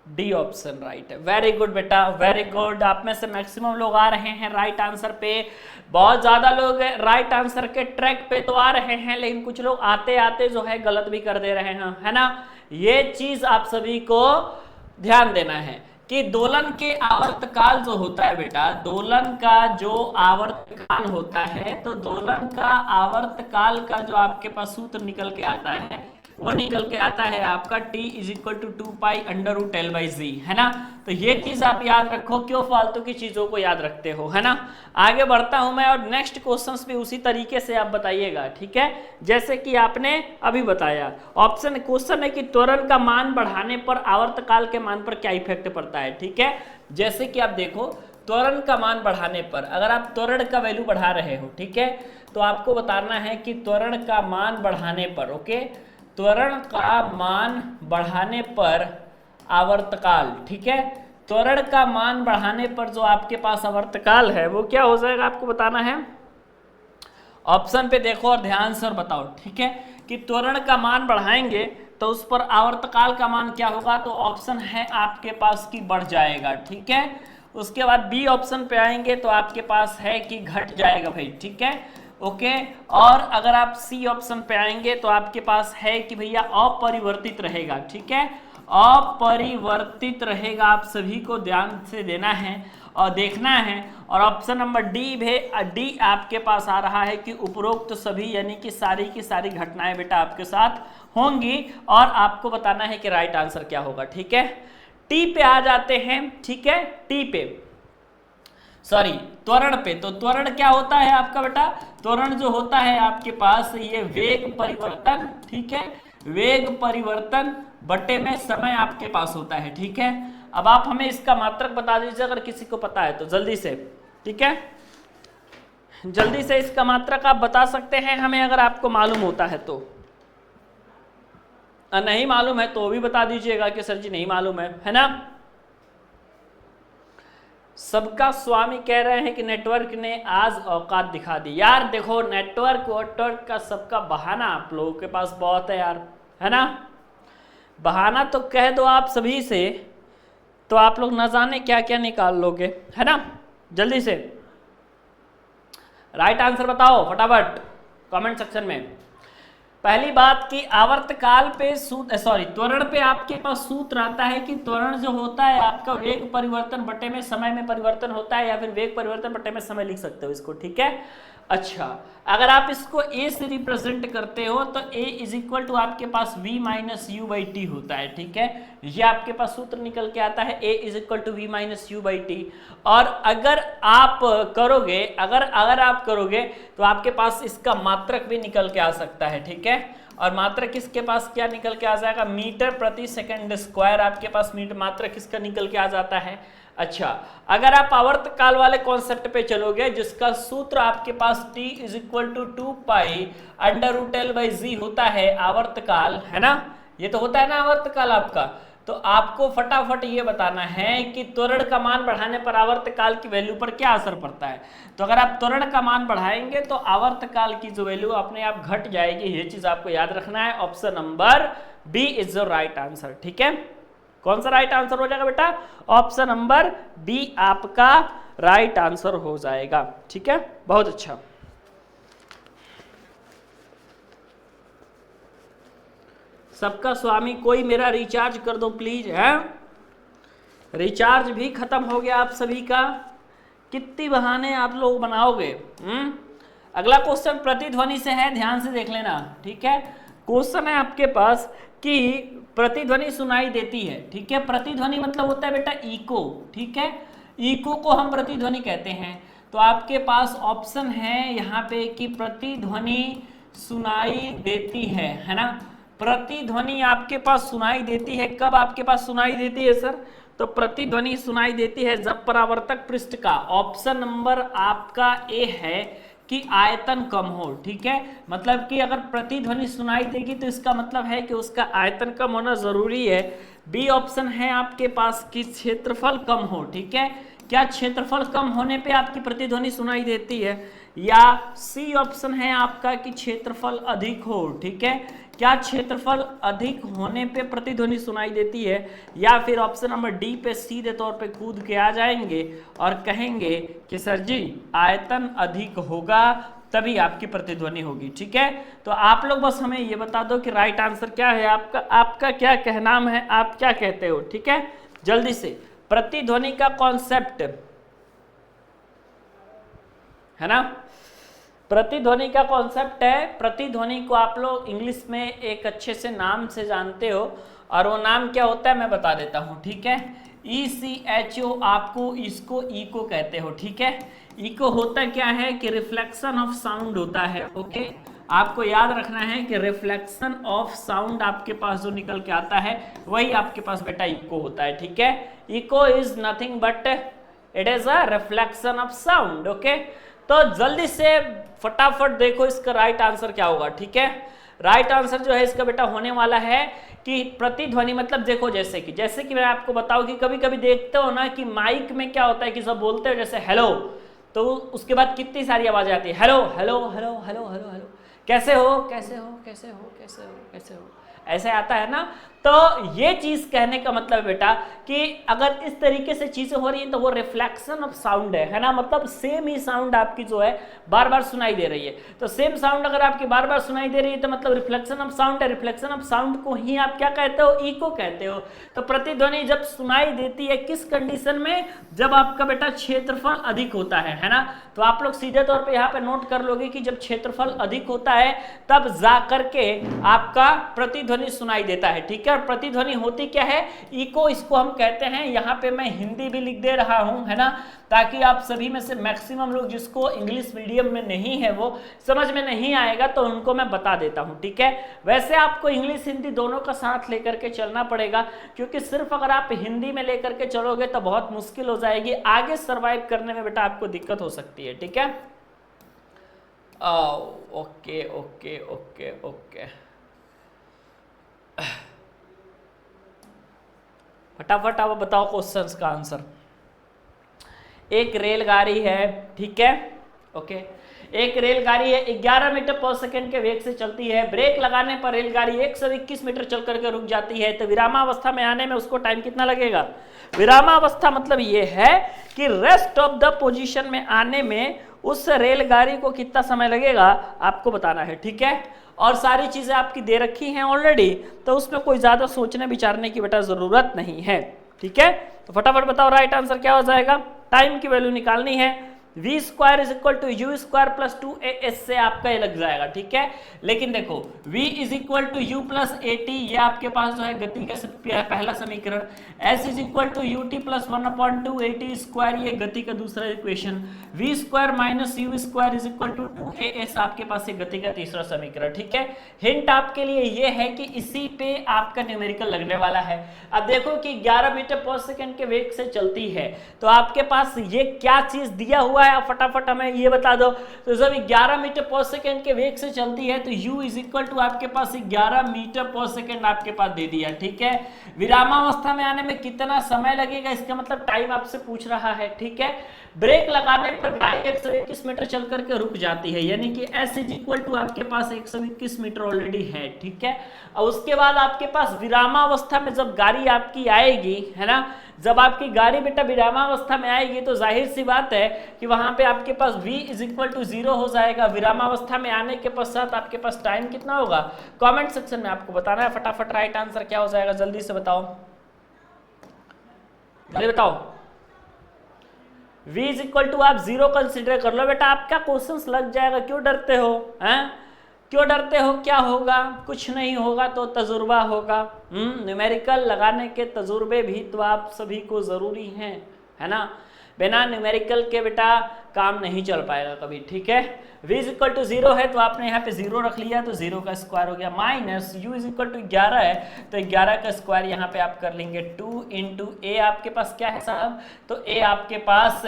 डी ऑप्शन राइट है। वेरी गुड बेटा, वेरी गुड। आप में से मैक्सिमम लोग आ रहे हैं राइट आंसर पे, बहुत ज्यादा लोग राइट आंसर के ट्रैक पे तो आ रहे हैं, लेकिन कुछ लोग आते आते जो है गलत भी कर दे रहे हैं, है ना। ये चीज आप सभी को ध्यान देना है कि दोलन के आवर्तकाल जो होता है बेटा, दोलन का जो आवर्तकाल होता है, तो दोलन का आवर्तकाल का जो आपके पास सूत्र निकल के आता है वो निकल के आता है आपका t is equal to 2 pi under root L by G, है ना। तो ये चीज आप याद रखो, क्यों फालतू की चीजों को याद रखते हो, है ना। आगे बढ़ता हूं मैं और नेक्स्ट क्वेश्चंस भी उसी तरीके से आप बताइएगा, ठीक है, जैसे कि आपने अभी बताया। ऑप्शन क्वेश्चन है कि त्वरण का मान बढ़ाने पर आवर्तकाल के मान पर क्या इफेक्ट पड़ता है, ठीक है। जैसे कि आप देखो, त्वरण का मान बढ़ाने पर, अगर आप त्वरण का वैल्यू बढ़ा रहे हो, ठीक है, तो आपको बताना है कि त्वरण का मान बढ़ाने पर, ओके, त्वरण का मान बढ़ाने पर आवर्तकाल, ठीक है, त्वरण का मान बढ़ाने पर जो आपके पास आवर्तकाल है वो क्या हो जाएगा आपको बताना है। ऑप्शन पे देखो और ध्यान से और बताओ, ठीक है, कि त्वरण का मान बढ़ाएंगे तो उस पर आवर्तकाल का मान क्या होगा। तो ऑप्शन है आपके पास कि बढ़ जाएगा, ठीक है। उसके बाद बी ऑप्शन पे आएंगे तो आपके पास है कि घट जाएगा भाई, ठीक है, ओके। और अगर आप सी ऑप्शन पे आएंगे तो आपके पास है कि भैया अपरिवर्तित रहेगा, ठीक है, अपरिवर्तित रहेगा। आप सभी को ध्यान से देना है और देखना है। और ऑप्शन नंबर डी आपके पास आ रहा है कि उपरोक्त सभी यानी कि सारी की सारी घटनाएं बेटा आपके साथ होंगी, और आपको बताना है कि राइट आंसर क्या होगा, ठीक है। टी पे आ जाते हैं, ठीक है, टी पे, सॉरी त्वरण पे। तो त्वरण क्या होता है आपका बेटा, त्वरण जो होता है आपके पास ये वेग परिवर्तन, ठीक है, वेग परिवर्तन बटे में समय आपके पास होता है, ठीक है। अब आप हमें इसका मात्रक बता दीजिए अगर किसी को पता है तो जल्दी से, ठीक है, जल्दी से इसका मात्रक आप बता सकते हैं हमें अगर आपको मालूम होता है तो। नहीं मालूम है तो भी बता दीजिएगा कि सर जी नहीं मालूम है ना। सबका स्वामी कह रहे हैं कि नेटवर्क ने आज औकात दिखा दी। यार देखो, नेटवर्क का सबका बहाना आप लोगों के पास बहुत है यार, है ना। बहाना तो कह दो आप सभी से तो आप लोग न जाने क्या क्या निकाल लोगे, है ना। जल्दी से राइट आंसर बताओ फटाफट कमेंट सेक्शन में। पहली बात कि आवर्तकाल पे सूत्र, सॉरी त्वरण पे आपके पास सूत्र आता है कि त्वरण जो होता है आपका वेग परिवर्तन बटे में समय में परिवर्तन होता है, या फिर वेग परिवर्तन बटे में समय लिख सकते हो इसको, ठीक है। अच्छा, अगर आप इसको a से रिप्रेजेंट करते हो तो a इज इक्वल टू आपके पास v minus U by T होता है, ठीक है। ये आपके पास सूत्र निकल के आता है a is equal to v minus U by T. और अगर आप करोगे, अगर आप करोगे तो आपके पास इसका मात्रक भी निकल के आ सकता है, ठीक है। और मात्रक इसके पास क्या निकल के आ जाएगा, मीटर प्रति सेकंड स्क्वायर आपके पास मीटर मात्रक इसका निकल के आ जाता है। अच्छा, अगर आप आवर्तकाल वाले कॉन्सेप्ट पे चलोगे जिसका सूत्र आपके पास t is equal to 2 pi under root L by G होता है आवर्तकाल, है ना, ये तो होता है ना आवर्तकाल आपका। तो आपको फटाफट ये बताना है कि त्वरण का मान बढ़ाने पर आवर्तकाल की वैल्यू पर क्या असर पड़ता है। तो अगर आप त्वरण का मान बढ़ाएंगे तो आवर्तकाल की जो वैल्यू अपने आप घट जाएगी, ये चीज आपको याद रखना है। Option number B is the right answer, ठीक है। कौन सा राइट आंसर हो जाएगा बेटा? ऑप्शन नंबर बी आपका राइट आंसर हो जाएगा। ठीक है, बहुत अच्छा। सबका स्वामी कोई मेरा रिचार्ज कर दो प्लीज। है रिचार्ज भी खत्म हो गया आप सभी का, कितनी बहाने आप लोग बनाओगे? अगला क्वेश्चन प्रतिध्वनि से है, ध्यान से देख लेना। ठीक है, क्वेश्चन है आपके पास कि प्रतिध्वनि सुनाई देती है। ठीक है, प्रतिध्वनि मतलब होता है बेटा इको। ठीक है, इको को हम प्रतिध्वनि कहते हैं। तो आपके पास ऑप्शन है यहाँ पे कि प्रतिध्वनि सुनाई देती है ना? प्रतिध्वनि आपके पास सुनाई देती है, कब आपके पास सुनाई देती है सर? तो प्रतिध्वनि सुनाई देती है जब परावर्तक पृष्ठ का, ऑप्शन नंबर आपका ए है कि आयतन कम हो। ठीक है, मतलब कि अगर प्रतिध्वनि सुनाई देगी तो इसका मतलब है कि उसका आयतन कम होना जरूरी है। बी ऑप्शन है आपके पास कि क्षेत्रफल कम हो। ठीक है, क्या क्षेत्रफल कम होने पे आपकी प्रतिध्वनि सुनाई देती है? या सी ऑप्शन है आपका कि क्षेत्रफल अधिक हो। ठीक है, क्या क्षेत्रफल अधिक होने पे प्रतिध्वनि सुनाई देती है? या फिर ऑप्शन नंबर डी पे सीधे तौर पे कूद के आ जाएंगे और कहेंगे कि सर जी आयतन अधिक होगा तभी आपकी प्रतिध्वनि होगी। ठीक है, तो आप लोग बस हमें ये बता दो कि राइट आंसर क्या है आपका, आपका क्या कहना है, आप क्या कहते हो? ठीक है, जल्दी से। प्रतिध्वनि का कॉन्सेप्ट है ना, प्रतिध्वनि का कॉन्सेप्ट है। प्रतिध्वनि को आप लोग इंग्लिश में एक अच्छे से नाम से जानते हो और वो नाम क्या होता है मैं बता देता हूँ। ठीक है, ECHO, आपको इसको इको कहते हो। ठीक है, इको होता क्या है कि रिफ्लेक्शन ऑफ साउंड होता है। ओके, आपको याद रखना है कि रिफ्लेक्शन ऑफ साउंड आपके पास जो निकल के आता है वही आपके पास बेटा इको होता है। ठीक है, echo is nothing but it is a reflection of sound. Okay, तो जल्दी से फटाफट देखो इसका राइट आंसर क्या होगा। ठीक है, राइट आंसर जो है इसका बेटा होने वाला है कि प्रतिध्वनि मतलब देखो जैसे कि मैं आपको बताऊं कि कभी कभी देखते हो ना कि माइक में क्या होता है कि सब बोलते हो जैसे हेलो, तो उसके बाद कितनी सारी आवाजें आती है, hello hello hello hello hello hello, कैसे हो कैसे हो कैसे हो कैसे हो कैसे हो, ऐसे आता है ना। तो ये चीज कहने का मतलब बेटा कि अगर इस तरीके से चीजें हो रही हैं तो वो रिफ्लेक्शन ऑफ साउंड है ना, मतलब सेम ही साउंड आपकी जो है बार बार सुनाई दे रही है। तो सेम साउंड अगर आपकी बार बार सुनाई दे रही है तो मतलब रिफ्लेक्शन ऑफ साउंड है। रिफ्लेक्शन ऑफ साउंड को ही आप क्या कहते हो? इको कहते हो। तो प्रतिध्वनि जब सुनाई देती है किस कंडीशन में? जब आपका बेटा क्षेत्रफल अधिक होता है ना। तो आप लोग सीधे तौर पे यहाँ पे नोट कर लोगे कि जब क्षेत्रफल अधिक होता है तब जा करके आपका प्रतिध्वनि सुनाई देता है। ठीक है, और प्रतिध्वनि होती क्या है? इको, इसको हम कहते हैं। यहाँ पे मैं हिंदी भी लिख दे रहा हूँ है ना, ताकि आप सभी में से मैक्सिमम लोग जिसको इंग्लिश मीडियम में नहीं है वो समझ में नहीं आएगा तो उनको मैं बता देता हूँ। ठीक है, वैसे आपको इंग्लिश हिंदी दोनों का साथ लेकर के चलना पड़ेगा, क्योंकि सिर्फ अगर आप हिंदी में लेकर के चलोगे तो बहुत मुश्किल हो जाएगी, आगे सर्वाइव करने में बेटा आपको दिक्कत हो सकती है। ठीक है, ओके ओके ओके ओके, फटाफट आप बताओ क्वेश्चंस का आंसर। एक रेलगाड़ी है, ठीक है, ओके, एक रेलगाड़ी है 11 मीटर पर सेकंड के वेग से चलती है। ब्रेक लगाने पर रेलगाड़ी 121 मीटर चल करके रुक जाती है, तो विरामावस्था में आने में उसको टाइम कितना लगेगा? विरामावस्था मतलब ये है कि रेस्ट ऑफ द पोजीशन में आने में उस रेलगाड़ी को कितना समय लगेगा आपको बताना है। ठीक है, और सारी चीजें आपकी दे रखी हैं ऑलरेडी, तो उसमें कोई ज्यादा सोचने विचारने की बेटा जरूरत नहीं है। ठीक है, तो फटाफट बताओ राइट आंसर क्या हो जाएगा। टाइम की वैल्यू निकालनी है, v square is equal to U square plus 2as से आपका ये लग जाएगा। ठीक है, लेकिन देखो v is equal to U plus at, ये आपके पास जो है गति का पहला समीकरण, s is equal to ut plus 1/2 at square, ये गति का दूसरा equation, v square minus U square is equal to 2as आपके पास ये गति का तीसरा समीकरण। ठीक है, हिंट आपके लिए ये है कि इसी पे आपका न्यूमेरिकल लगने वाला है। अब देखो कि 11 मीटर पर सेकंड के वेग से चलती है, तो आपके पास ये क्या चीज दिया हुआ है आप फटाफट हमें ये बता दो। तो जब 11 मीटर पर सेकेंड के वेग से चलती है तो u इज इक्वल टू आपके पास 11 मीटर पर सेकेंड आपके पास दे दिया, ठीक है। विरामावस्था में आने में कितना समय लगेगा, इसका मतलब टाइम आपसे पूछ रहा है, ठीक है। ब्रेक लगाने पर गाड़ी 121 मीटर चल करके रुक जाती है, यानी कि s इज इक्वल टू आपके पास 121 मीटर ऑलरेडी है, ठीक है। और उसके बाद आपके पास विरामावस्था में जब गाड़ी आपकी आएगी, है ना, जब आपकी गाड़ी बेटा विरामावस्था में आएगी तो जाहिर सी बात है कि वहां पे आपके पास v इज इक्वल टू 0 हो जाएगा। विरामावस्था में आने के पश्चात आपके पास टाइम कितना होगा, कमेंट सेक्शन में आपको बताना है। फटाफट राइट आंसर क्या हो जाएगा, जल्दी से बताओ, जल्दी बताओ। v इज इक्वल टू आप 0 कंसिडर कर लो बेटा, आपका क्वेश्चन लग जाएगा, क्यों डरते हो, हैं क्यों डरते हो, क्या होगा, कुछ नहीं होगा तो तजुर्बा होगा। न्यूमेरिकल लगाने के तजुर्बे भी तो आप सभी को जरूरी हैं, है ना, बिना न्यूमेरिकल के बेटा काम नहीं चल पाएगा कभी, ठीक है। v इज इक्वल टू 0 है तो आपने यहाँ पे 0 रख लिया तो 0 का स्क्वायर हो गया, minus u is equal to 11 है तो 11 का स्क्वायर यहाँ पे आप कर लेंगे 2 इंटू a आपके पास क्या है साहब, तो a आपके पास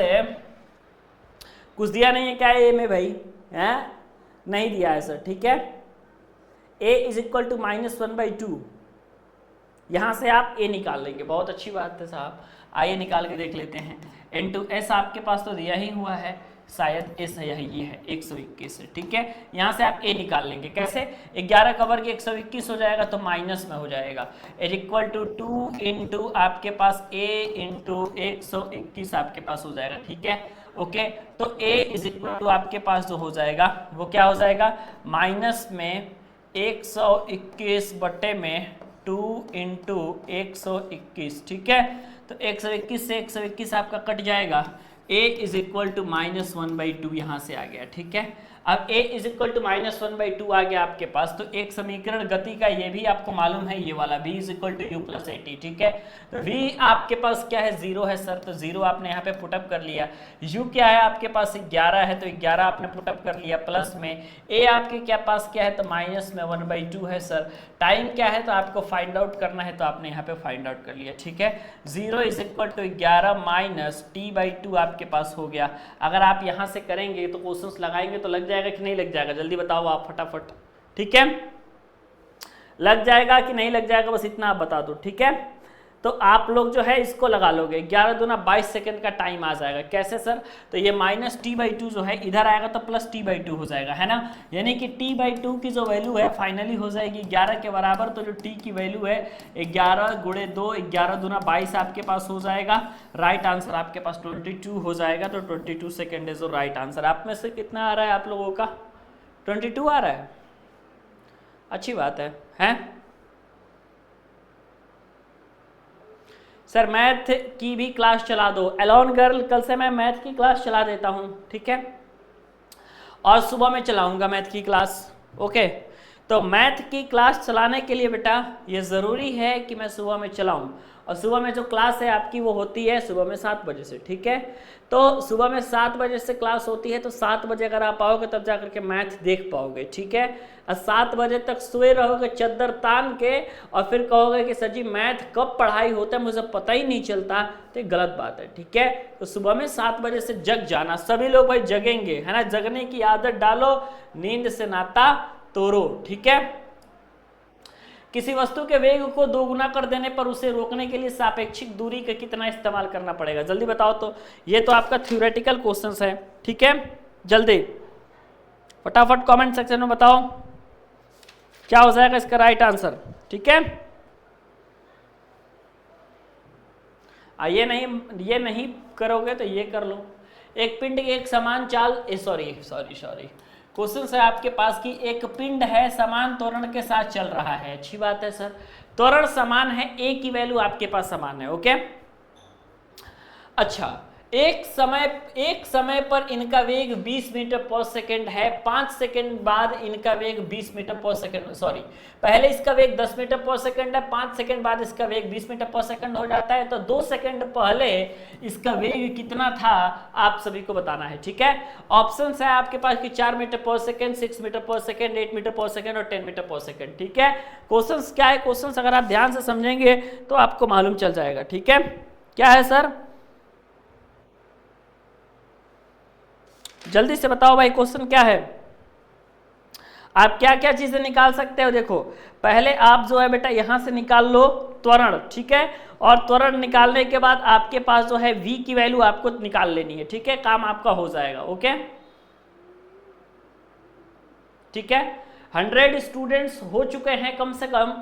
कुछ दिया नहीं है क्या a में भाई, है नहीं दिया है सर, ठीक है। a इज इक्वल टू -1/2, यहाँ से आप a निकाल लेंगे, बहुत अच्छी बात है साहब, आइए निकाल के देख लेते हैं। इंटू s आपके पास तो दिया ही हुआ है, शायद s है, ये है 121 है, ठीक है। यहाँ से आप a निकाल लेंगे, कैसे, 11 का वर्ग 121 हो जाएगा तो माइनस में हो जाएगा, इज इक्वल टू 2 इंटू आपके पास a इंटू 121 आपके पास हो जाएगा, ठीक है, ओके। तो a इज इक्वल टू आपके पास जो हो जाएगा वो क्या हो जाएगा, माइनस में 121 बटे में 2 इंटू 121, ठीक है। तो 121 से 121 आपका कट जाएगा, a इज इक्वल टू -1/2 यहाँ से आ गया, ठीक है। अब a इज इक्वल टू -1/2 आ गया आपके पास, तो एक समीकरण गति का ये भी आपको मालूम है, ये वाला v is equal to u plus 80, ठीक है। तो v आपके पास क्या है, 0 है सर, तो 0 आपने यहाँ पे पुटअप कर लिया। u क्या है आपके पास 11 है तो 11 आपने पुटअप कर लिया, प्लस में a आपके क्या पास क्या है तो माइनस में 1/2 है सर। टाइम क्या है तो आपको फाइंड आउट करना है तो आपने यहाँ पे फाइंड आउट कर लिया, ठीक है। 0 is equal to 11 minus t/2 आपके पास हो गया। अगर आप यहाँ से करेंगे तो क्वेश्चंस लगाएंगे तो लग जाएगा कि नहीं लग जाएगा, जल्दी बताओ आप फटाफट, ठीक है। लग जाएगा कि नहीं लग जाएगा, बस इतना आप बता दो, ठीक है। तो आप लोग जो है इसको लगा लोगे, 11 दूना 22 सेकंड का टाइम आ जाएगा, कैसे सर, तो ये -t/2 जो है इधर आएगा तो +t/2 हो जाएगा, है ना, यानी कि t/2 की जो वैल्यू है फाइनली हो जाएगी 11 के बराबर। तो जो t की वैल्यू है 11 गुणे 2, 11 दूना 22 आपके पास हो जाएगा, राइट आंसर आपके पास 22 हो जाएगा। तो 22 सेकेंड है जो राइट आंसर। आप में से कितना आ रहा है आप लोगों का, 22 आ रहा है, अच्छी बात है? सर मैथ की भी क्लास चला दो, एलोन गर्ल, कल से मैं मैथ की क्लास चला देता हूँ, ठीक है, और सुबह में चलाऊंगा मैथ की क्लास, ओके। तो मैथ की क्लास चलाने के लिए बेटा ये ज़रूरी है कि मैं सुबह में चलाऊं, और सुबह में जो क्लास है आपकी वो होती है सुबह में 7 बजे से, ठीक है। तो सुबह में 7 बजे से क्लास होती है, तो 7 बजे अगर आप आओगे तब जा करके मैथ देख पाओगे, ठीक है। और 7 बजे तक सोए रहोगे चद्दर तान के और फिर कहोगे कि सर जी मैथ कब पढ़ाई होता है मुझे पता ही नहीं चलता, तो गलत बात है, ठीक है। तो सुबह में 7 बजे से जग जाना, सभी लोग भाई जगेंगे, है ना, जगने की आदत डालो, नींद से नाता तोड़ो, ठीक है। किसी वस्तु के वेग को 2 गुना कर देने पर उसे रोकने के लिए सापेक्षिक दूरी का कितना इस्तेमाल करना पड़ेगा, जल्दी बताओ। तो ये तो आपका थ्योरेटिकल क्वेश्चंस है, ठीक है, जल्दी फटाफट कमेंट सेक्शन में बताओ क्या हो जाएगा इसका राइट आंसर, ठीक है। ये नहीं करोगे तो ये कर लो। एक पिंड के एक समान चाल, सॉरी क्वेश्चन है आपके पास कि एक पिंड है समान त्वरण के साथ चल रहा है, अच्छी बात है सर, त्वरण समान है, ए की वैल्यू आपके पास समान है, ओके। अच्छा, एक समय पर इनका वेग 20 मीटर पर सेकेंड है, 5 सेकेंड बाद इनका वेग 20 मीटर पर सेकेंड, पहले इसका वेग 10 मीटर पर सेकेंड है, 5 सेकेंड बाद इसका वेग 20 मीटर पर सेकेंड हो जाता है। तो 2 सेकेंड पहले इसका वेग कितना था आप सभी को बताना है, ठीक है। ऑप्शन है आपके पास कि 4 मीटर पर सेकेंड, 6 मीटर पर सेकेंड, 8 मीटर पर सेकेंड और 10 मीटर पर सेकेंड, ठीक है। क्वेश्चन क्या है, क्वेश्चन अगर आप ध्यान से समझेंगे तो आपको मालूम चल जाएगा, ठीक है। क्या है सर, जल्दी से बताओ भाई क्वेश्चन क्या है। आप क्या क्या चीजें निकाल सकते हो। देखो पहले आप जो है बेटा यहां से निकाल लो त्वरण, ठीक है, और त्वरण निकालने के बाद आपके पास जो है v की वैल्यू आपको निकाल लेनी है, ठीक है, काम आपका हो जाएगा। ओके ठीक है। 100 स्टूडेंट्स हो चुके हैं, कम से कम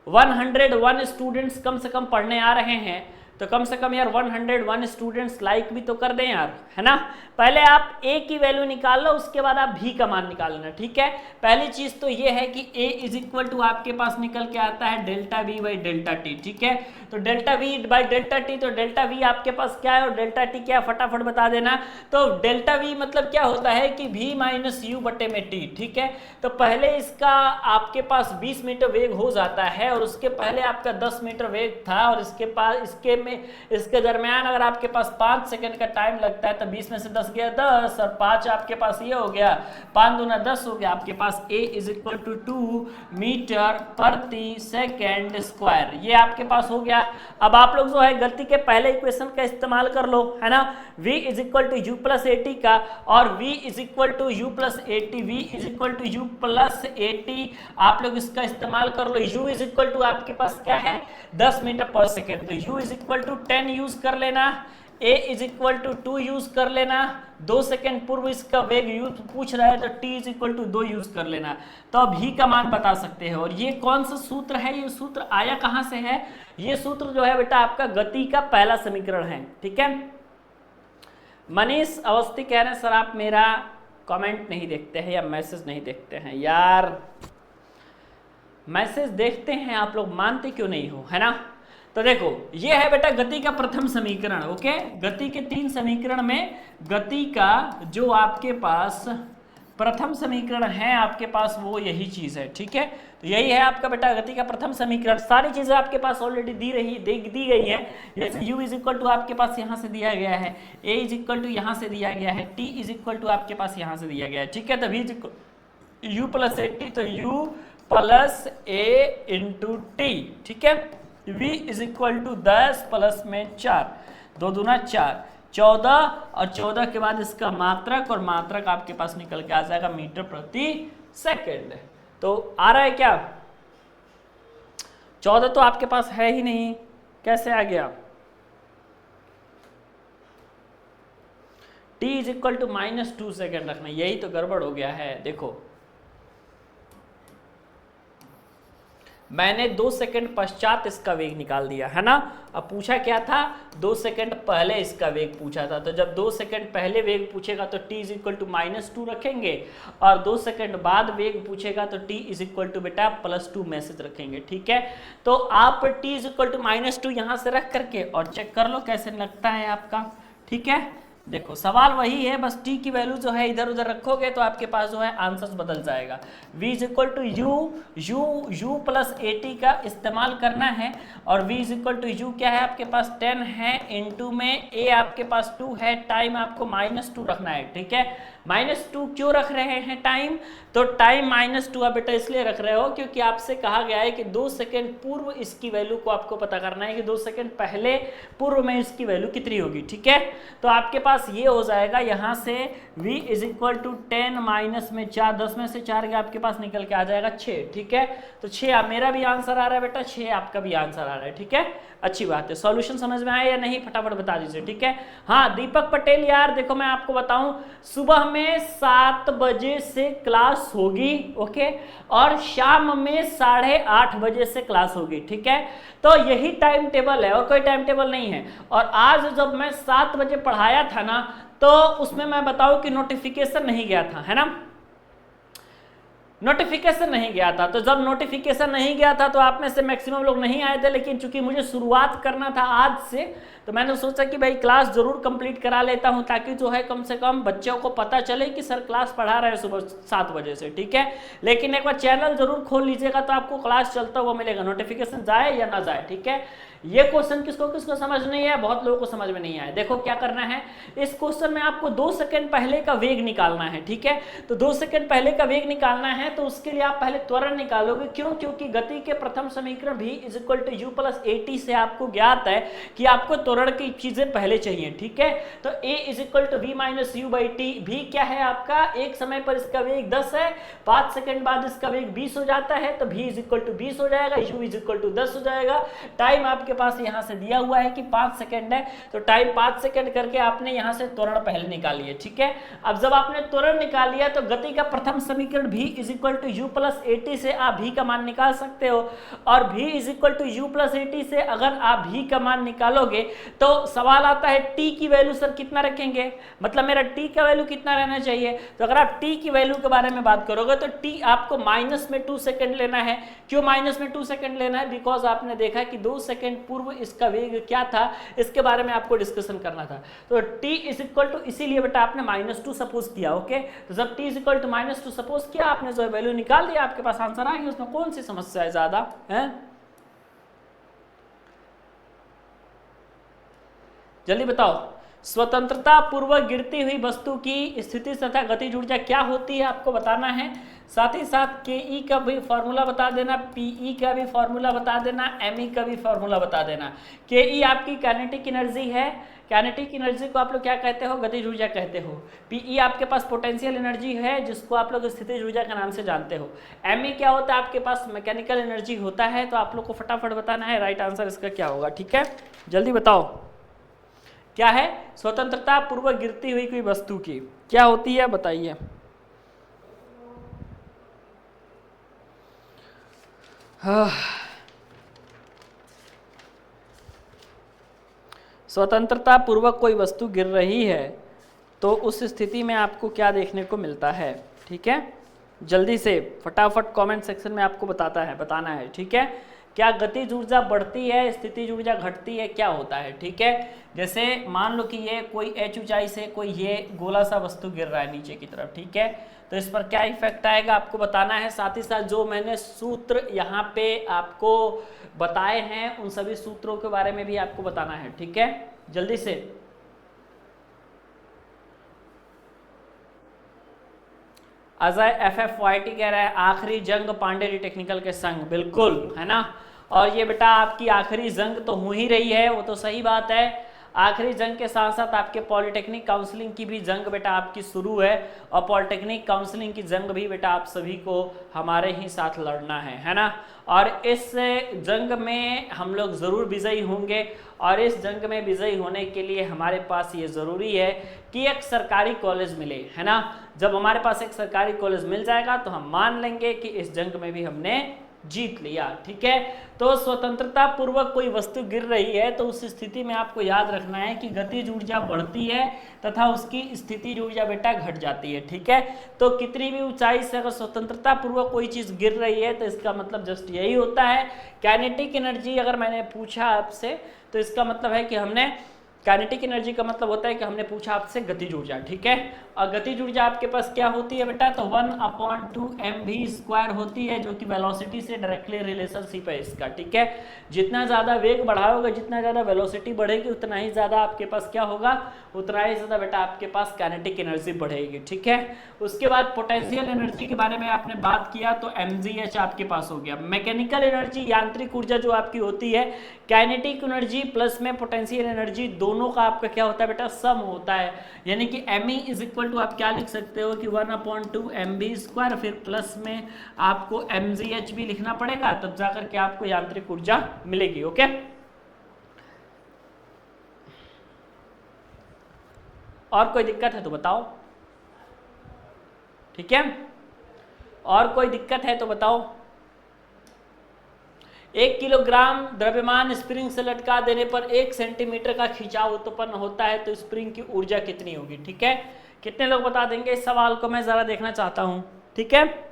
101 स्टूडेंट्स कम से कम पढ़ने आ रहे हैं, तो कम से कम यार 101 स्टूडेंट्स लाइक भी तो कर दें यार, है ना। पहले आप a की वैल्यू निकाल लो, उसके बाद आप v का मान निकाल लेना, ठीक है। पहली चीज तो ये है कि a इज इक्वल टू आपके पास निकल के आता है delta v by delta T, ठीक है। तो delta v by delta T, तो डेल्टा v आपके पास क्या है और डेल्टा टी क्या है फटाफट बता देना। तो डेल्टा v मतलब क्या होता है कि v माइनस यू बटे में टी, ठीक है। तो पहले इसका आपके पास 20 मीटर वेग हो जाता है और उसके पहले आपका 10 मीटर वेग था, और इसके पास इसके दरमियान अगर आपके पास 5 सेकंड का टाइम लगता है तो 20 में से 10 गया 10 और 5 आपके पास ये हो गया, 5 दूना 10 हो गया आपके पास a is equal to 2 metre प्रति सेकेंड स्क्वायर, ये आपके पास हो गया। अब आप लोग जो है गति के पहले इक्वेशन का इस्तेमाल कर लो, है ना, v is equal to U plus A T का, और v is equal to U plus A T, v is equal to U plus A T, आप लोग इसका इस्तेमाल कर लो। u इज इक्वल टू आपके पास क्या है 10 मीटर पर सेकेंड, तो u is equal to 10 use कर लेना, a is equal to 2 use कर लेना, 2 सेकेंड पूर्व इसका वेग यूज पूछ रहा है तो t is equal to 2 use कर लेना, तो अब ही का मान बता सकते हैं। और ये कौन सा सूत्र है, ये सूत्र आया कहां से है, ये सूत्र जो है बेटा आपका गति का पहला समीकरण है, ठीक है। मनीष अवस्थी कह रहे हैं सर आप मेरा कमेंट नहीं देखते हैं या मैसेज नहीं देखते हैं। यार मैसेज देखते हैं आप लोग, मानते क्यों नहीं हो, है ना। तो देखो ये है बेटा गति का प्रथम समीकरण। ओके, गति के 3 समीकरण में गति का जो आपके पास प्रथम समीकरण है आपके पास वो यही चीज है, ठीक है। तो यही है आपका बेटा गति का प्रथम समीकरण। सारी चीजें आपके पास ऑलरेडी दी गई है। जैसे u इज इक्वल टू आपके पास यहाँ से दिया गया है, a इज इक्वल टू यहाँ से दिया गया है, t इज इक्वल टू आपके पास यहाँ से दिया गया है, ठीक है। तो v is equal u plus A T, तो u plus A into T, ठीक है। v is equal to 10 plus में 4, 2 दूना 4, 14, और 14 के बाद इसका मात्रक, और मात्रक आपके पास निकल के आ जाएगा मीटर प्रति सेकेंड। तो आ रहा है क्या, 14 तो आपके पास है ही नहीं, कैसे आ गया। t is equal to -2 second रखना, यही तो गड़बड़ हो गया है। देखो मैंने 2 सेकंड पश्चात इसका वेग निकाल दिया, है ना। अब पूछा क्या था, 2 सेकंड पहले इसका वेग पूछा था, तो जब 2 सेकंड पहले वेग पूछेगा तो t इज इक्वल टू -2 रखेंगे, और 2 सेकंड बाद वेग पूछेगा तो t इज इक्वल टू बेटा +2 मैसेज रखेंगे, ठीक है। तो आप t इज इक्वल टू -2 यहाँ से रख करके और चेक कर लो कैसे लगता है आपका, ठीक है। देखो सवाल वही है, बस t की वैल्यू जो है इधर उधर रखोगे तो आपके पास जो है आंसर्स बदल जाएगा। v is equal to U plus A T का इस्तेमाल करना है, और v is equal to U क्या है आपके पास 10 है, इनटू में a आपके पास 2 है, टाइम आपको -2 रखना है, ठीक है। -2 क्यों रख रहे हैं टाइम, तो टाइम -2 आप बेटा इसलिए रख रहे हो क्योंकि आपसे कहा गया है कि 2 सेकंड पूर्व इसकी वैल्यू को आपको पता करना है कि 2 सेकंड पहले पूर्व में इसकी वैल्यू कितनी होगी, ठीक है। तो आपके पास ये हो जाएगा यहाँ से v is equal to 10 minus में 4, 10 में से 4 के आपके पास निकल के आ जाएगा 6, ठीक है। तो 6 मेरा भी आंसर आ रहा है बेटा, 6 आपका भी आंसर आ रहा है, ठीक है। अच्छी बात है, सॉल्यूशन समझ में आया या नहीं फटाफट बता दीजिए, ठीक है। हाँ दीपक पटेल, यार देखो मैं आपको बताऊं, सुबह में 7 बजे से क्लास होगी, ओके, और शाम में 8:30 बजे से क्लास होगी, ठीक है। तो यही टाइम टेबल है और कोई टाइम टेबल नहीं है। और आज जब मैं 7 बजे पढ़ाया था ना, तो उसमें मैं बताऊं कि नोटिफिकेशन नहीं गया था, है ना, नोटिफिकेशन नहीं गया था। तो जब नोटिफिकेशन नहीं गया था तो आप में से मैक्सिमम लोग नहीं आए थे, लेकिन चूंकि मुझे शुरुआत करना था आज से, तो मैंने सोचा कि भाई क्लास जरूर कंप्लीट करा लेता हूं, ताकि जो है कम से कम बच्चों को पता चले कि सर क्लास पढ़ा रहे हैं सुबह 7 बजे से, ठीक है। लेकिन एक बार चैनल जरूर खोल लीजिएगा तो आपको क्लास चलता हुआ मिलेगा, नोटिफिकेशन जाए या ना जाए, ठीक है। ये क्वेश्चन किसको किसको समझ नहीं है, बहुत लोगों को समझ में नहीं आया। देखो क्या करना है, इस क्वेश्चन में आपको 2 सेकंड पहले का वेग निकालना है, ठीक है। तो 2 सेकंड पहले का वेग निकालना है, तो उसके लिए आप पहले त्वरण निकालोगे। क्यों? क्योंकि गति के प्रथम समीकरण v is equal to U plus A T से आपको ज्ञात है कि आपको त्वरण की चीजें पहले चाहिए, ठीक है। तो a is equal to V minus U by T. भी क्या है आपका, एक समय पर इसका वेग 10 है, 5 सेकंड बाद इसका वेग 20 हो जाता है, तो v इज इक्वल टू 20 हो जाएगा, u इज इक्वल टू 10 हो जाएगा। टाइम आपके पास यहाँ से दिया हुआ है कि 5 सेकंड है, तो टाइम 5 सेकंड करके आपने यहाँ से त्वरण पहले निकाली है, ठीक है। अब जब आपने त्वरण निकाल लिया तो गति का प्रथम समीकरण v is equal to U plus A T से आप v का मान निकाल सकते हो। और v is equal to U plus A T से अगर आप v का मान निकालोगे तो सवाल आता है t की वैल्यू सर कितना रखेंगे, मतलब मेरा t का वैल्यू कितना रहना चाहिए। तो अगर आप t की वैल्यू के बारे में बात करोगे तो t आपको माइनस में 2 सेकंड लेना है। क्यों माइनस में 2 सेकंड लेना है? बिकॉज आपने देखा कि 2 सेकंड पूर्व इसका वेग क्या था, इसके बारे में आपको डिस्कशन करना था। तो t इज इक्वल टू, इसीलिए बेटा आपने -2 सपोज किया, ओके। तो जब t is equal to -2 suppose किया, आपने जो वैल्यू निकाल दिया, आपके पास आंसर आ गया। उसमें कौन सी समस्या है ज्यादा है? जल्दी बताओ। स्वतंत्रता पूर्वक गिरती हुई वस्तु की स्थिति तथा गतिज ऊर्जा क्या होती है, आपको बताना है। साथ ही साथ के ई का भी फॉर्मूला बता देना, पीई का भी फॉर्मूला बता देना, एमई का भी फॉर्मूला बता देना। के ई आपकी काइनेटिक एनर्जी है, काइनेटिक एनर्जी को आप लोग क्या कहते हो, गतिज ऊर्जा कहते हो। पीई आपके पास पोटेंशियल एनर्जी है, जिसको आप लोग स्थितिज ऊर्जा के नाम से जानते हो। एमई क्या होता है, आपके पास मैकेनिकल एनर्जी होता है। तो आप लोग को फटाफट बताना है राइट आंसर इसका क्या होगा, ठीक है। जल्दी बताओ क्या है, स्वतंत्रता पूर्वक गिरती हुई कोई वस्तु की क्या होती है, बताइए। स्वतंत्रता पूर्वक कोई वस्तु गिर रही है तो उस स्थिति में आपको क्या देखने को मिलता है, ठीक है। जल्दी से फटाफट कमेंट सेक्शन में आपको बताना है, ठीक है। क्या गतिज ऊर्जा बढ़ती है, स्थितिज ऊर्जा घटती है, क्या होता है, ठीक है। जैसे मान लो कि ये कोई h ऊंचाई से कोई ये गोला सा वस्तु गिर रहा है नीचे की तरफ, ठीक है। तो इस पर क्या इफेक्ट आएगा आपको बताना है। साथ ही साथ जो मैंने सूत्र यहाँ पे आपको बताए हैं उन सभी सूत्रों के बारे में भी आपको बताना है, ठीक है। जल्दी से अजय FFYT कह रहा है आखिरी जंग पांडेरी टेक्निकल के संग, बिल्कुल है ना। और ये बेटा आपकी आखिरी जंग तो हो ही रही है, वो तो सही बात है। आखिरी जंग के साथ साथ आपके पॉलिटेक्निक काउंसलिंग की भी जंग बेटा आपकी शुरू है, और पॉलिटेक्निक काउंसलिंग की जंग भी बेटा आप सभी को हमारे ही साथ लड़ना है ना। और इस जंग में हम लोग ज़रूर विजयी होंगे, और इस जंग में विजयी होने के लिए हमारे पास ये ज़रूरी है कि एक सरकारी कॉलेज मिले, है ना। जब हमारे पास एक सरकारी कॉलेज मिल जाएगा तो हम मान लेंगे कि इस जंग में भी हमने जीत लिया, ठीक है। तो स्वतंत्रता पूर्वक कोई वस्तु गिर रही है तो उस स्थिति में आपको याद रखना है कि गतिज ऊर्जा बढ़ती है तथा उसकी स्थितिज ऊर्जा बेटा घट जाती है, ठीक है। तो कितनी भी ऊंचाई से अगर स्वतंत्रता पूर्वक कोई चीज गिर रही है तो इसका मतलब जस्ट यही होता है। काइनेटिक एनर्जी अगर मैंने पूछा आपसे तो इसका मतलब है कि हमने काइनेटिक एनर्जी का मतलब होता है कि हमने पूछा आपसे गतिज ऊर्जा, ठीक है। और गतिज ऊर्जा आपके पास क्या होती है बेटा, तो 1/2 mv² होती है, जो कि वेलोसिटी से डायरेक्टली रिलेशनशिप है इसका, ठीक है। जितना ज़्यादा वेग बढ़ाओगे, जितना ज़्यादा वेलोसिटी बढ़ेगी, उतना ही ज़्यादा आपके पास क्या होगा, उतना ही ज़्यादा बेटा आपके पास काइनेटिक एनर्जी बढ़ेगी, ठीक है। उसके बाद पोटेंशियल एनर्जी के बारे में आपने बात किया तो mgh आपके पास हो गया। मैकेनिकल एनर्जी यांत्रिक ऊर्जा जो आपकी होती है, काइनेटिक एनर्जी प्लस में पोटेंशियल एनर्जी दोनों का आपका क्या होता है बेटा, सम होता है। यानी कि me इज इक्वल टू आप क्या लिख सकते हो कि 1/2 mv², फिर प्लस में आपको mgh भी लिखना पड़ेगा, तब जाकर के आपको यांत्रिक ऊर्जा मिलेगी, ओके। और कोई दिक्कत है तो बताओ, ठीक है। और कोई दिक्कत है तो बताओ। 1 किलोग्राम द्रव्यमान स्प्रिंग से लटका देने पर 1 सेंटीमीटर का खिंचाव उत्पन्न होता है, तो स्प्रिंग की ऊर्जा कितनी होगी, ठीक है। कितने लोग बता देंगे इस सवाल को, मैं जरा देखना चाहता हूं, ठीक है।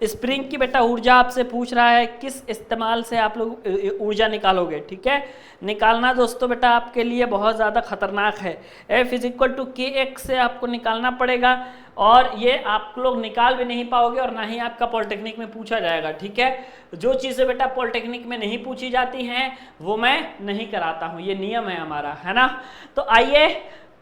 स्प्रिंग की बेटा ऊर्जा आपसे पूछ रहा है, किस इस्तेमाल से आप लोग ऊर्जा निकालोगे, ठीक है। निकालना दोस्तों बेटा आपके लिए बहुत ज़्यादा खतरनाक है। F is equal to KX से आपको निकालना पड़ेगा, और ये आप लोग निकाल भी नहीं पाओगे और ना ही आपका पॉलिटेक्निक में पूछा जाएगा, ठीक है। जो चीज़ें बेटा पॉलिटेक्निक में नहीं पूछी जाती हैं वो मैं नहीं कराता हूँ, ये नियम है हमारा, है ना। तो आइए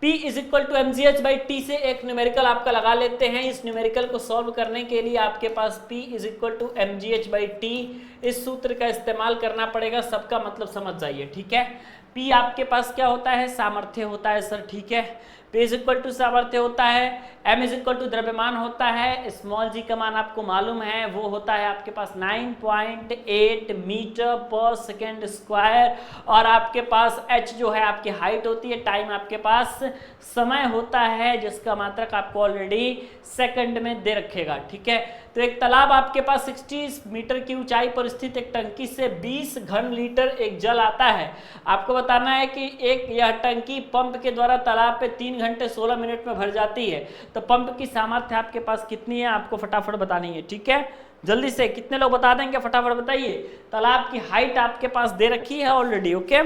P is equal to mgh/t से एक न्यूमेरिकल आपका लगा लेते हैं। इस न्यूमेरिकल को सॉल्व करने के लिए आपके पास P is equal to mgh/t इस सूत्र का इस्तेमाल करना पड़ेगा। सबका मतलब समझ जाइए, ठीक है। P आपके पास क्या होता है, सामर्थ्य होता है सर, ठीक है। P इज इक्वल टू सामर्थ्य होता है, M इज इक्वल टू द्रव्यमान होता है, स्मॉल g का मान आपको मालूम है, वो होता है आपके पास 9.8 मीटर पर सेकेंड स्क्वायर, और आपके पास h जो है आपकी हाइट होती है, टाइम आपके पास समय होता है जिसका मात्रक आपको ऑलरेडी सेकंड में दे रखेगा, ठीक है। तो एक तालाब आपके पास 60 मीटर की ऊंचाई पर स्थित एक टंकी से 20 घन लीटर एक जल आता है। आपको बताना है कि एक यह टंकी पंप के द्वारा तालाब पे 3 घंटे 16 मिनट में भर जाती है। तो पंप की सामर्थ्य आपके पास कितनी है आपको फटाफट बतानी है, ठीक है। जल्दी से कितने लोग बता देंगे, फटाफट बताइए। तालाब की हाइट आपके पास दे रखी है ऑलरेडी, ओके।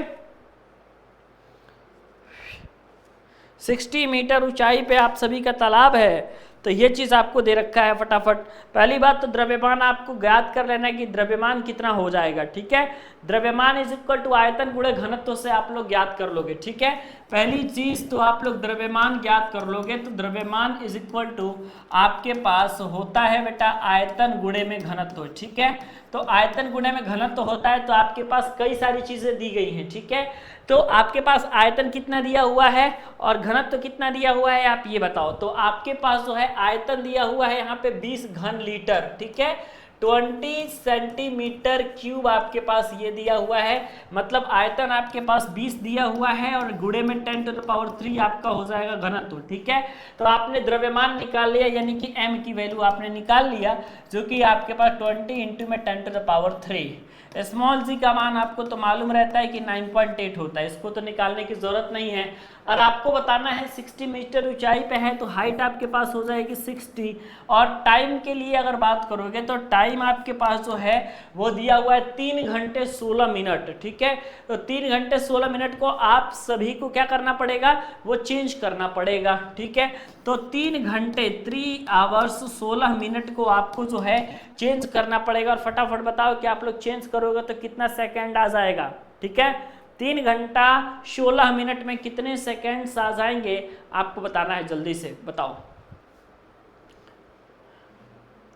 60 मीटर ऊंचाई पे आप सभी का तालाब है, तो ये चीज आपको दे रखा है। फटाफट पहली बात तो द्रव्यमान आपको ज्ञात कर लेना है कि द्रव्यमान कितना हो जाएगा, ठीक है। द्रव्यमान इज इक्वल टू आयतन गुणे घनत्व से आप लोग ज्ञात कर लोगे, ठीक है। पहली चीज तो आप लोग द्रव्यमान ज्ञात कर लोगे, तो द्रव्यमान इज इक्वल टू आपके पास होता है बेटा आयतन गुणे में घनत्व, ठीक है। तो आयतन गुणे में घनत्व होता है, तो आपके पास कई सारी चीजें दी गई हैं, ठीक है। तो आपके पास आयतन कितना दिया हुआ है और घनत्व कितना दिया हुआ है, आप ये बताओ। तो आपके पास जो है आयतन दिया हुआ है यहाँ पे 20 घन लीटर, ठीक है। 20 सेंटीमीटर क्यूब आपके पास ये दिया हुआ है, मतलब आयतन आपके पास 20 दिया हुआ है और गुणे में 10 टू द पावर 3 आपका हो जाएगा घनत्व, ठीक है। तो आपने द्रव्यमान निकाल लिया, यानी कि m की वैल्यू आपने निकाल लिया, जो कि आपके पास 20 इंटू में 10 to the power 3। Small g का मान आपको तो मालूम रहता है कि 9.8 होता है, इसको तो निकालने की जरूरत नहीं है। और आपको बताना है 60 मीटर ऊंचाई पे है, तो हाइट आपके पास हो जाएगी 60। और टाइम के लिए अगर बात करोगे तो टाइम आपके पास जो है वो दिया हुआ है 3 घंटे 16 मिनट, ठीक है। तो 3 घंटे 16 मिनट को आप सभी को क्या करना पड़ेगा, वो चेंज करना पड़ेगा, ठीक है। तो 3 घंटे 3 आवर्स 16 मिनट को आपको जो है चेंज करना पड़ेगा। और फटाफट बताओ कि आप लोग चेंज करोगे तो कितना सेकेंड आ जाएगा, ठीक है। 3 घंटा 16 मिनट में कितने सेकेंड्स आ जाएंगे आपको बताना है, जल्दी से बताओ,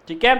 ठीक है।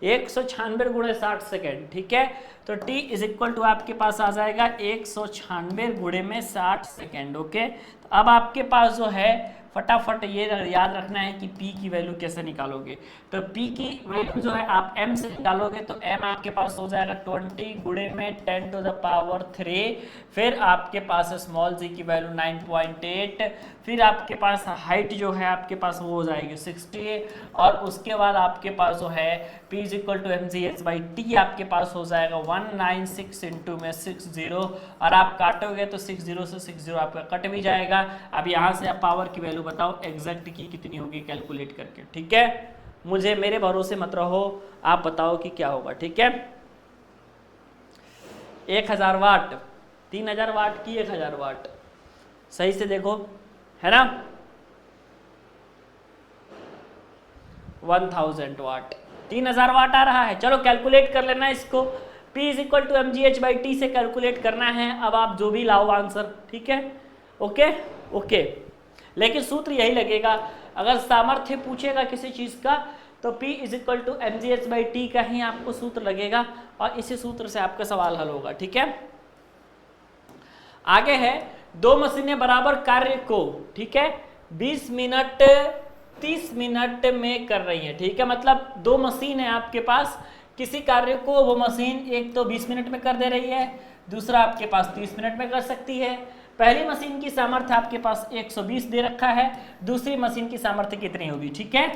196 गुणे 60 सेकेंड, ठीक है। तो t इज इक्वल टू आपके पास आ जाएगा 196 गुणे में 60 सेकेंड, ओके। तो अब आपके पास जो है फटाफट ये याद रखना है कि p की वैल्यू कैसे निकालोगे। तो p की वैल्यू जो है आप m से निकालोगे, तो m आपके पास हो जाएगा 20 गुणे में 10 टू द पावर 3, फिर आपके पास स्मॉल g की वैल्यू 9.8, फिर आपके पास हाइट जो है आपके पास वो हो जाएगी 60, और उसके बाद आपके पास जो है p is equal to mgh/t आपके पास हो जाएगा 196 इंटू में 60, और आप काटोगे तो 60 से 60 आपका कट भी जाएगा। अब यहाँ से आप पावर की वैल्यू बताओ एग्जैक्ट की कितनी होगी कैलकुलेट करके, ठीक है। मुझे मेरे भरोसे मत रहो, आप बताओ कि क्या होगा, ठीक है। 1000 वाट, 3000 वाट की 1000 वाट, सही से देखो, है ना। 1000 वाट, 3000 वाट आ रहा है। चलो कैलकुलेट कर लेना इसको, P is equal to mgh/t से कैलकुलेट करना है। अब आप जो भी लाओ आंसर, ठीक है, ओके ओके। लेकिन सूत्र यही लगेगा, अगर सामर्थ्य पूछेगा किसी चीज का तो P is equal to mgh/t का ही आपको सूत्र लगेगा, और इसी सूत्र से आपका सवाल हल होगा, ठीक है। आगे है, दो मशीनें बराबर कार्य को, ठीक है, 20 मिनट 30 मिनट में कर रही है, ठीक है। मतलब दो मशीन है आपके पास, किसी कार्य को वो मशीन एक तो 20 मिनट में कर दे रही है, दूसरा आपके पास 30 मिनट में कर सकती है। पहली मशीन की सामर्थ्य आपके पास 120 दे रखा है, दूसरी मशीन की सामर्थ्य कितनी होगी, ठीक है।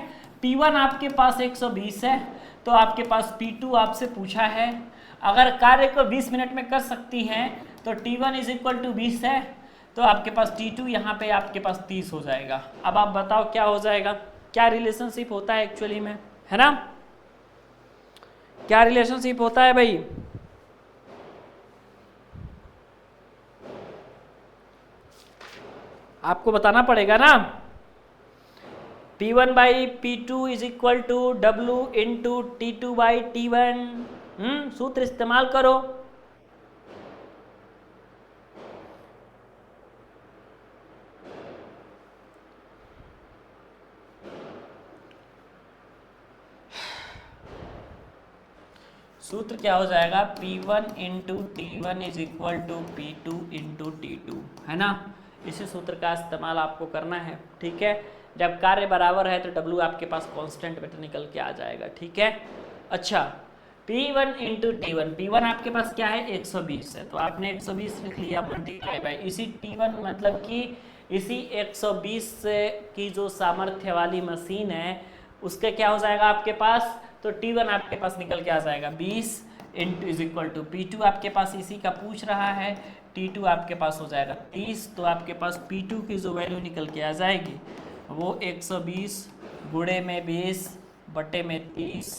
P1 आपके पास 120 है, तो आपके पास P2 आपसे पूछा है। अगर कार्य को 20 मिनट में कर सकती हैं तो T1 इज इक्वल टू 20 है, तो आपके पास T2 यहाँ पे आपके पास 30 हो जाएगा। अब आप बताओ क्या हो जाएगा, क्या रिलेशनशिप होता है एक्चुअली में, है ना, क्या रिलेशनशिप होता है भाई। आपको बताना पड़ेगा ना। P1 by P2 is equal to W into T2 by T1। सूत्र इस्तेमाल करो, सूत्र क्या हो जाएगा, P1 into T1 is equal to P2 into T2, है ना। इसी सूत्र का इस्तेमाल आपको करना है, ठीक है। जब कार्य बराबर है तो W आपके पास कांस्टेंट बेटा निकल के आ जाएगा, ठीक है। अच्छा, P1 इंटू T1, P1 आपके पास क्या है 120 है, तो आपने 120 लिख लिया मल्टीप्लाई बाई इसी T1, मतलब कि इसी 120 की जो सामर्थ्य वाली मशीन है उसके क्या हो जाएगा आपके पास, तो T1 आपके पास निकल के आ जाएगा 20 into is equal to P2 आपके पास इसी का पूछ रहा है, T2 आपके पास हो जाएगा 30, तो आपके पास P2 की जो वैल्यू निकल के आ जाएगी वो 120 गुणे में 20 बटे में 30,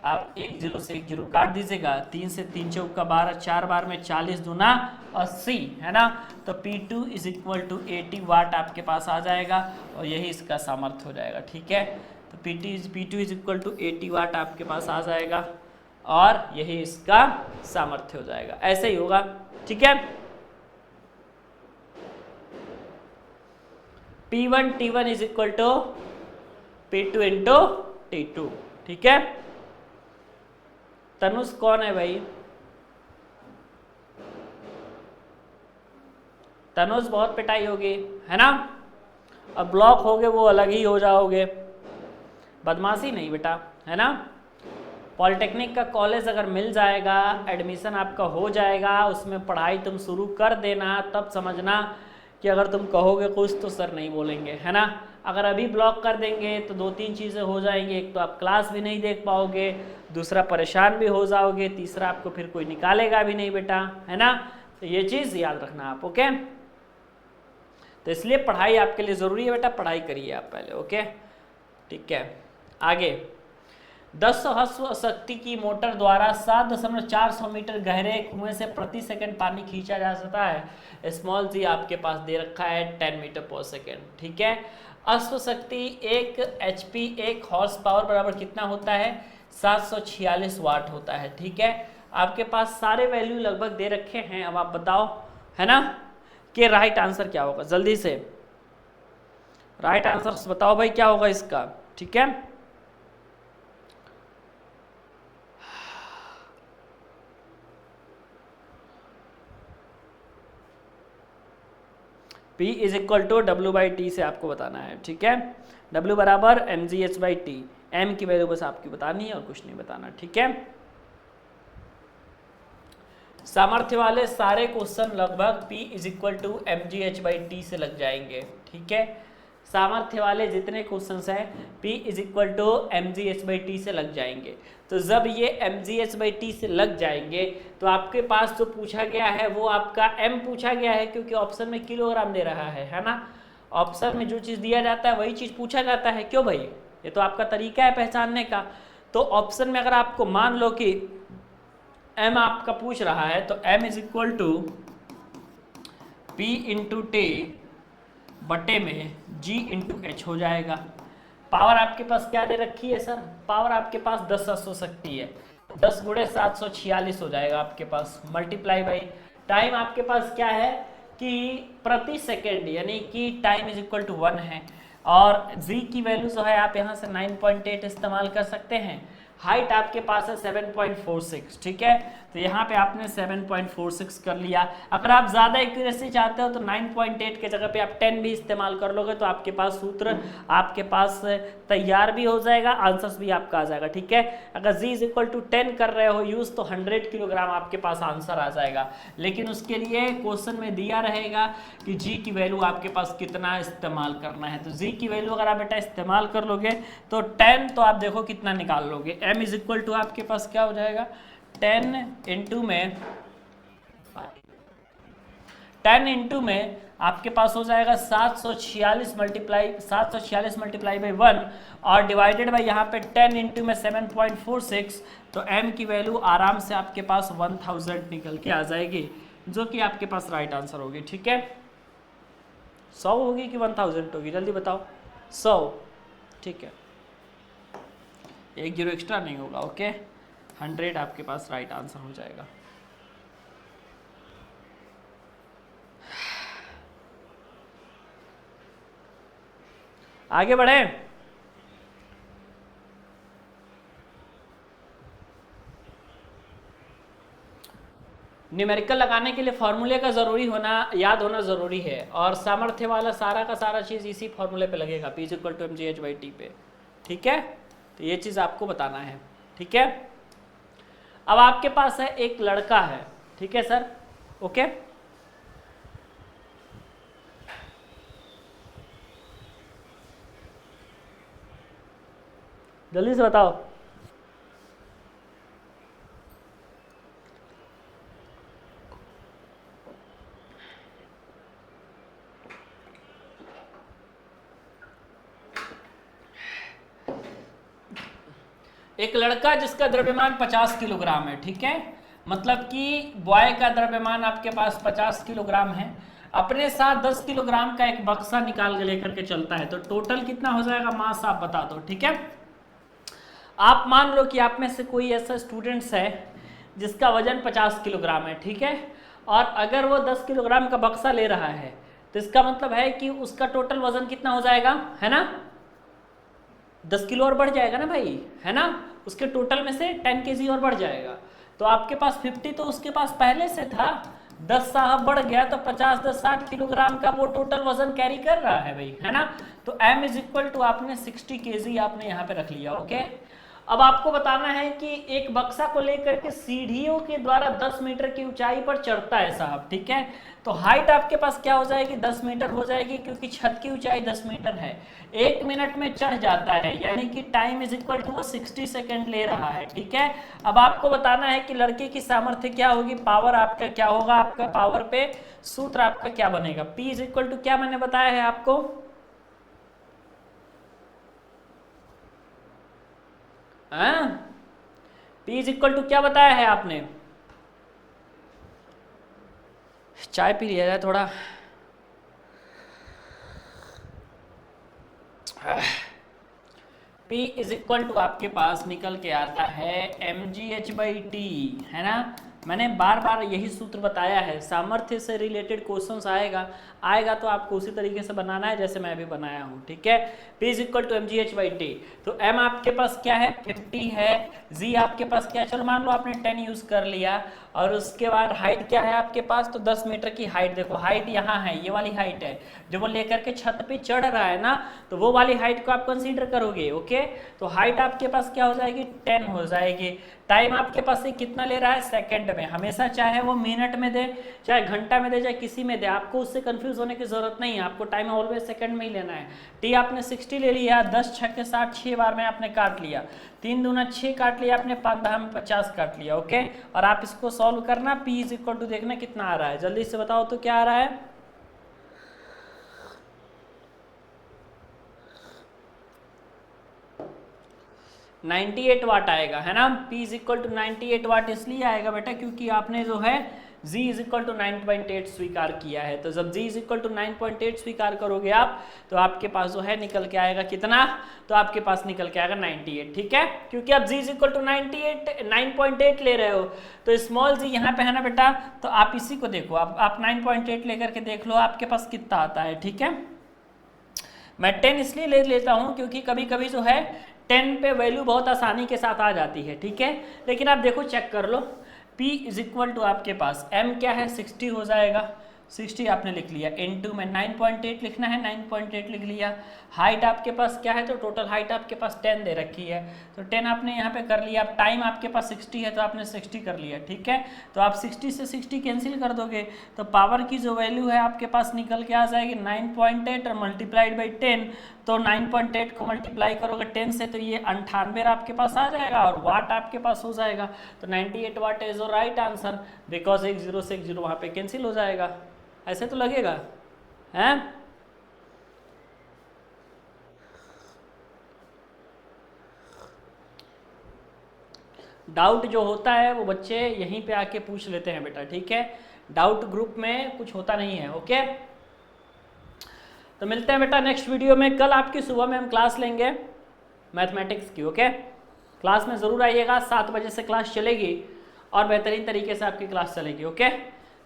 आप 1 0 से 1 0 काट दीजिएगा, 3 से 3 चौका 12, 4 बार में 40 दूना 80, है ना। तो P2 इज इक्वल टू 80 वाट आपके पास आ जाएगा और यही इसका सामर्थ्य हो जाएगा, ठीक है। तो P2 इज इक्वल टू 80 वाट आपके पास आ जाएगा और यही इसका सामर्थ्य हो जाएगा, ऐसे ही होगा, ठीक है। P1 T1 is equal to P2 into T2, ठीक है। तनुष कौन है भाई, तनुष बहुत पिटाई होगी, है ना। अब ब्लॉक होगे वो अलग ही हो जाओगे, बदमाशी नहीं बेटा, है ना। पॉलिटेक्निक का कॉलेज अगर मिल जाएगा, एडमिशन आपका हो जाएगा, उसमें पढ़ाई तुम शुरू कर देना, तब समझना कि अगर तुम कहोगे कुछ तो सर नहीं बोलेंगे, है ना। अगर अभी ब्लॉक कर देंगे तो 2-3 चीज़ें हो जाएंगी, एक तो आप क्लास भी नहीं देख पाओगे, दूसरा परेशान भी हो जाओगे, तीसरा आपको फिर कोई निकालेगा भी नहीं बेटा, है ना। तो ये चीज़ याद रखना आप, ओके। तो इसलिए पढ़ाई आपके लिए ज़रूरी है बेटा, पढ़ाई करिए आप पहले, ओके, ठीक है। आगे 10 अश्व शक्ति की मोटर द्वारा 7.400 मीटर गहरे कुएं से प्रति सेकंड पानी खींचा जा सकता है। स्मॉल जी आपके पास दे रखा है 10 मीटर पर सेकंड, ठीक है। अश्व शक्ति 1 HP 1 हॉर्स पावर बराबर कितना होता है, 746 वाट होता है, ठीक है। आपके पास सारे वैल्यू लगभग दे रखे हैं, अब आप बताओ, है ना, कि राइट आंसर क्या होगा। जल्दी से राइट आंसर बताओ भाई क्या होगा इसका, ठीक है। P is equal to W/T से आपको बताना है, ठीक है। W बराबर mgh/T, m की वैल्यू बस आपकी बतानी है और कुछ नहीं बताना, ठीक है। सामर्थ्य वाले सारे क्वेश्चन लगभग P is equal to mgh/T से लग जाएंगे, ठीक है। सामर्थ्य वाले जितने क्वेश्चंस हैं P is equal to mgh/T से लग जाएंगे। तो जब ये mgh/T से लग जाएंगे तो आपके पास जो पूछा गया है वो आपका m पूछा गया है, क्योंकि ऑप्शन में किलोग्राम दे रहा है ना। ऑप्शन में जो चीज़ दिया जाता है वही चीज़ पूछा जाता है, क्यों भाई, ये तो आपका तरीका है पहचानने का। तो ऑप्शन में अगर आपको मान लो कि m आपका पूछ रहा है तो m is equal to P into T बटे में G इंटू एच हो जाएगा। पावर आपके पास क्या दे रखी है सर, पावर आपके पास 10 अश्व शक्ति है, 10 गुणे 746 हो जाएगा आपके पास, मल्टीप्लाई बाई टाइम आपके पास क्या है कि प्रति सेकेंड, यानी कि टाइम इज इक्वल टू 1 है, और G की वैल्यू जो है आप यहाँ से 9.8 इस्तेमाल कर सकते हैं। हाइट आपके पास है 7.46, ठीक है। तो यहाँ पे आपने 7.46 कर लिया। अगर आप ज़्यादा एक्यूरेसी चाहते हो तो 9.8 के जगह पे आप 10 भी इस्तेमाल कर लोगे तो आपके पास सूत्र आपके पास तैयार भी हो जाएगा, आंसर्स भी आपका आ जाएगा, ठीक है। अगर G इज इक्वल टू 10 कर रहे हो यूज़ तो 100 किलोग्राम आपके पास आंसर आ जाएगा, लेकिन उसके लिए क्वेश्चन में दिया रहेगा कि G की वैल्यू आपके पास कितना इस्तेमाल करना है। तो G की वैल्यू अगर आप बेटा इस्तेमाल कर लोगे तो 10, तो आप देखो कितना निकाल लोगे, m इज इक्वल टू आपके पास क्या हो जाएगा 10 इंटू में आपके पास हो जाएगा 746 मल्टीप्लाई बाई 1 और डिवाइडेड बाई यहाँ पे 10 इंटू में 7.46, तो m की वैल्यू आराम से आपके पास 1000 निकल के आ जाएगी, जो कि आपके पास राइट आंसर होगी, ठीक है। 100 होगी कि 1000 होगी, जल्दी बताओ। 100, ठीक है, 1 0 एक्स्ट्रा नहीं होगा, ओके। 100 आपके पास राइट आंसर हो जाएगा। आगे बढ़े। न्यूमेरिकल लगाने के लिए फॉर्मूले का जरूरी होना, याद होना जरूरी है, और सामर्थ्य वाला सारा का सारा चीज इसी फॉर्मूले पे लगेगा, P = mgh/t पे। ठीक है, तो ये चीज आपको बताना है। ठीक है, अब आपके पास है एक लड़का है, ठीक है सर, ओके, जल्दी से बताओ। एक लड़का जिसका द्रव्यमान 50 किलोग्राम है, ठीक है, मतलब कि बॉय का द्रव्यमान आपके पास 50 किलोग्राम है, अपने साथ 10 किलोग्राम का एक बक्सा निकाल के लेकर के चलता है, तो टोटल कितना हो जाएगा मास आप बता दो। ठीक है, आप मान लो कि आप में से कोई ऐसा स्टूडेंट्स है जिसका वजन 50 किलोग्राम है, ठीक है, और अगर वो 10 किलोग्राम का बक्सा ले रहा है तो इसका मतलब है कि उसका टोटल वजन कितना हो जाएगा, है ना, 10 किलो और बढ़ जाएगा ना भाई, है ना, उसके टोटल में से 10 kg और बढ़ जाएगा। तो आपके पास 50 तो उसके पास पहले से था, 10 साहब बढ़ गया तो 50 10 60 किलोग्राम का वो टोटल वजन कैरी कर रहा है भाई, है ना। तो m = आपने 60 kg आपने यहाँ पे रख लिया, ओके। अब आपको बताना है कि एक बक्सा को लेकर के सीढ़ियों के द्वारा 10 मीटर की ऊंचाई पर चढ़ता है साहब, ठीक है, तो हाइट आपके पास क्या हो जाएगी, 10 मीटर हो जाएगी, क्योंकि छत की ऊंचाई 10 मीटर है, 1 मिनट में चढ़ जाता है, यानी कि टाइम = 60 सेकेंड ले रहा है। ठीक है, अब आपको बताना है कि लड़के की सामर्थ्य क्या होगी, पावर आपका क्या होगा, आपका पावर पे सूत्र आपका क्या बनेगा, P = क्या मैंने बताया है आपको, P = क्या बताया है आपने, चाय पी लिया जाए थोड़ा। P = आपके पास निकल के आता है mgh/t, है ना। मैंने बार बार यही सूत्र बताया है, सामर्थ्य से रिलेटेड क्वेश्चंस आएगा तो आपको उसी तरीके से बनाना है जैसे मैं अभी बनाया हूँ। ठीक है, P = mgh/t, तो m आपके पास क्या है 50 है, g आपके पास क्या है, चलो मान लो आपने 10 यूज कर लिया, और उसके बाद हाइट क्या है आपके पास, तो 10 मीटर की हाइट, देखो हाइट यहाँ है, ये वाली हाइट है, जो वो लेकर के छत पे चढ़ रहा है ना, तो वो वाली हाइट को आप कंसीडर करोगे, ओके। तो हाइट आपके पास क्या हो जाएगी 10 हो जाएगी। टाइम आपके पास से कितना ले रहा है, सेकंड में, हमेशा चाहे वो मिनट में दे, चाहे घंटा में दे, चाहे किसी में दे, आपको उससे कंफ्यूज होने की जरूरत नहीं है, आपको टाइम ऑलवेज सेकंड में ही लेना है। टी आपने 60 ले लिया, 10 × 60 6 बार में आपने काट लिया, 3 दूना 6 काट लिया आपने, 5 10 में 50 काट लिया, ओके। और आप इसको सॉल्व करना, P = देखना कितना आ रहा है, जल्दी से बताओ तो क्या आ रहा है, $98 वाट आएगा, है ना। P = 98 वाट इसलिए आएगा बेटा क्योंकि आपने जो है G = 9.8 स्वीकार किया है, तो जब G = 9.8 स्वीकार करोगे आप, तो आपके पास जो है निकल के आएगा कितना, तो आपके पास निकल के आएगा 98, ठीक है, क्योंकि आप G = 9.8 ले रहे हो, तो स्मॉल g यहाँ पे है ना बेटा, तो आप इसी को देखो, आप 9.8 लेकर के देख लो आपके पास कितना आता है। ठीक है, मैं 10 इसलिए ले लेता हूँ क्योंकि कभी कभी जो है 10 पे वैल्यू बहुत आसानी के साथ आ जाती है, ठीक है, लेकिन आप देखो चेक कर लो, P = आपके पास m क्या है 60 हो जाएगा, 60 आपने लिख लिया, इनटू में 9.8 लिखना है, 9.8 लिख लिया, हाइट आपके पास क्या है, तो टोटल हाइट आपके पास 10 दे रखी है, तो 10 आपने यहाँ पे कर लिया, अब टाइम आपके पास 60 है तो आपने 60 कर लिया, ठीक है, तो आप 60 से 60 कैंसिल कर दोगे, तो पावर की जो वैल्यू है आपके पास निकल के आ जाएगी 9.8 और मल्टीप्लाइड बाई 10, तो 9.8 को मल्टीप्लाई करोगे 10 से तो ये 98 आपके पास आ जाएगा, और वाट आपके पास हो जाएगा, तो 98 what is your right answer, because 1 0 से 1 0 वहाँ पे कैंसिल हो जाएगा, ऐसे तो लगेगा, हैं। डाउट जो होता है वो बच्चे यहीं पे आके पूछ लेते हैं बेटा, ठीक है, डाउट ग्रुप में कुछ होता नहीं है, ओके। तो मिलते हैं बेटा नेक्स्ट वीडियो में, कल आपकी सुबह में हम क्लास लेंगे मैथमेटिक्स की, ओके। क्लास में ज़रूर आइएगा, 7 बजे से क्लास चलेगी और बेहतरीन तरीके से आपकी क्लास चलेगी, okay.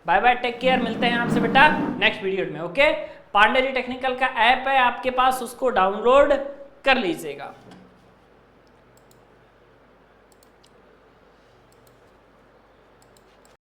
Bye bye, take care, मिलते हैं आपसे बेटा नेक्स्ट वीडियो में, ओके। पांडे जी टेक्निकल का ऐप है आपके पास, उसको डाउनलोड कर लीजिएगा।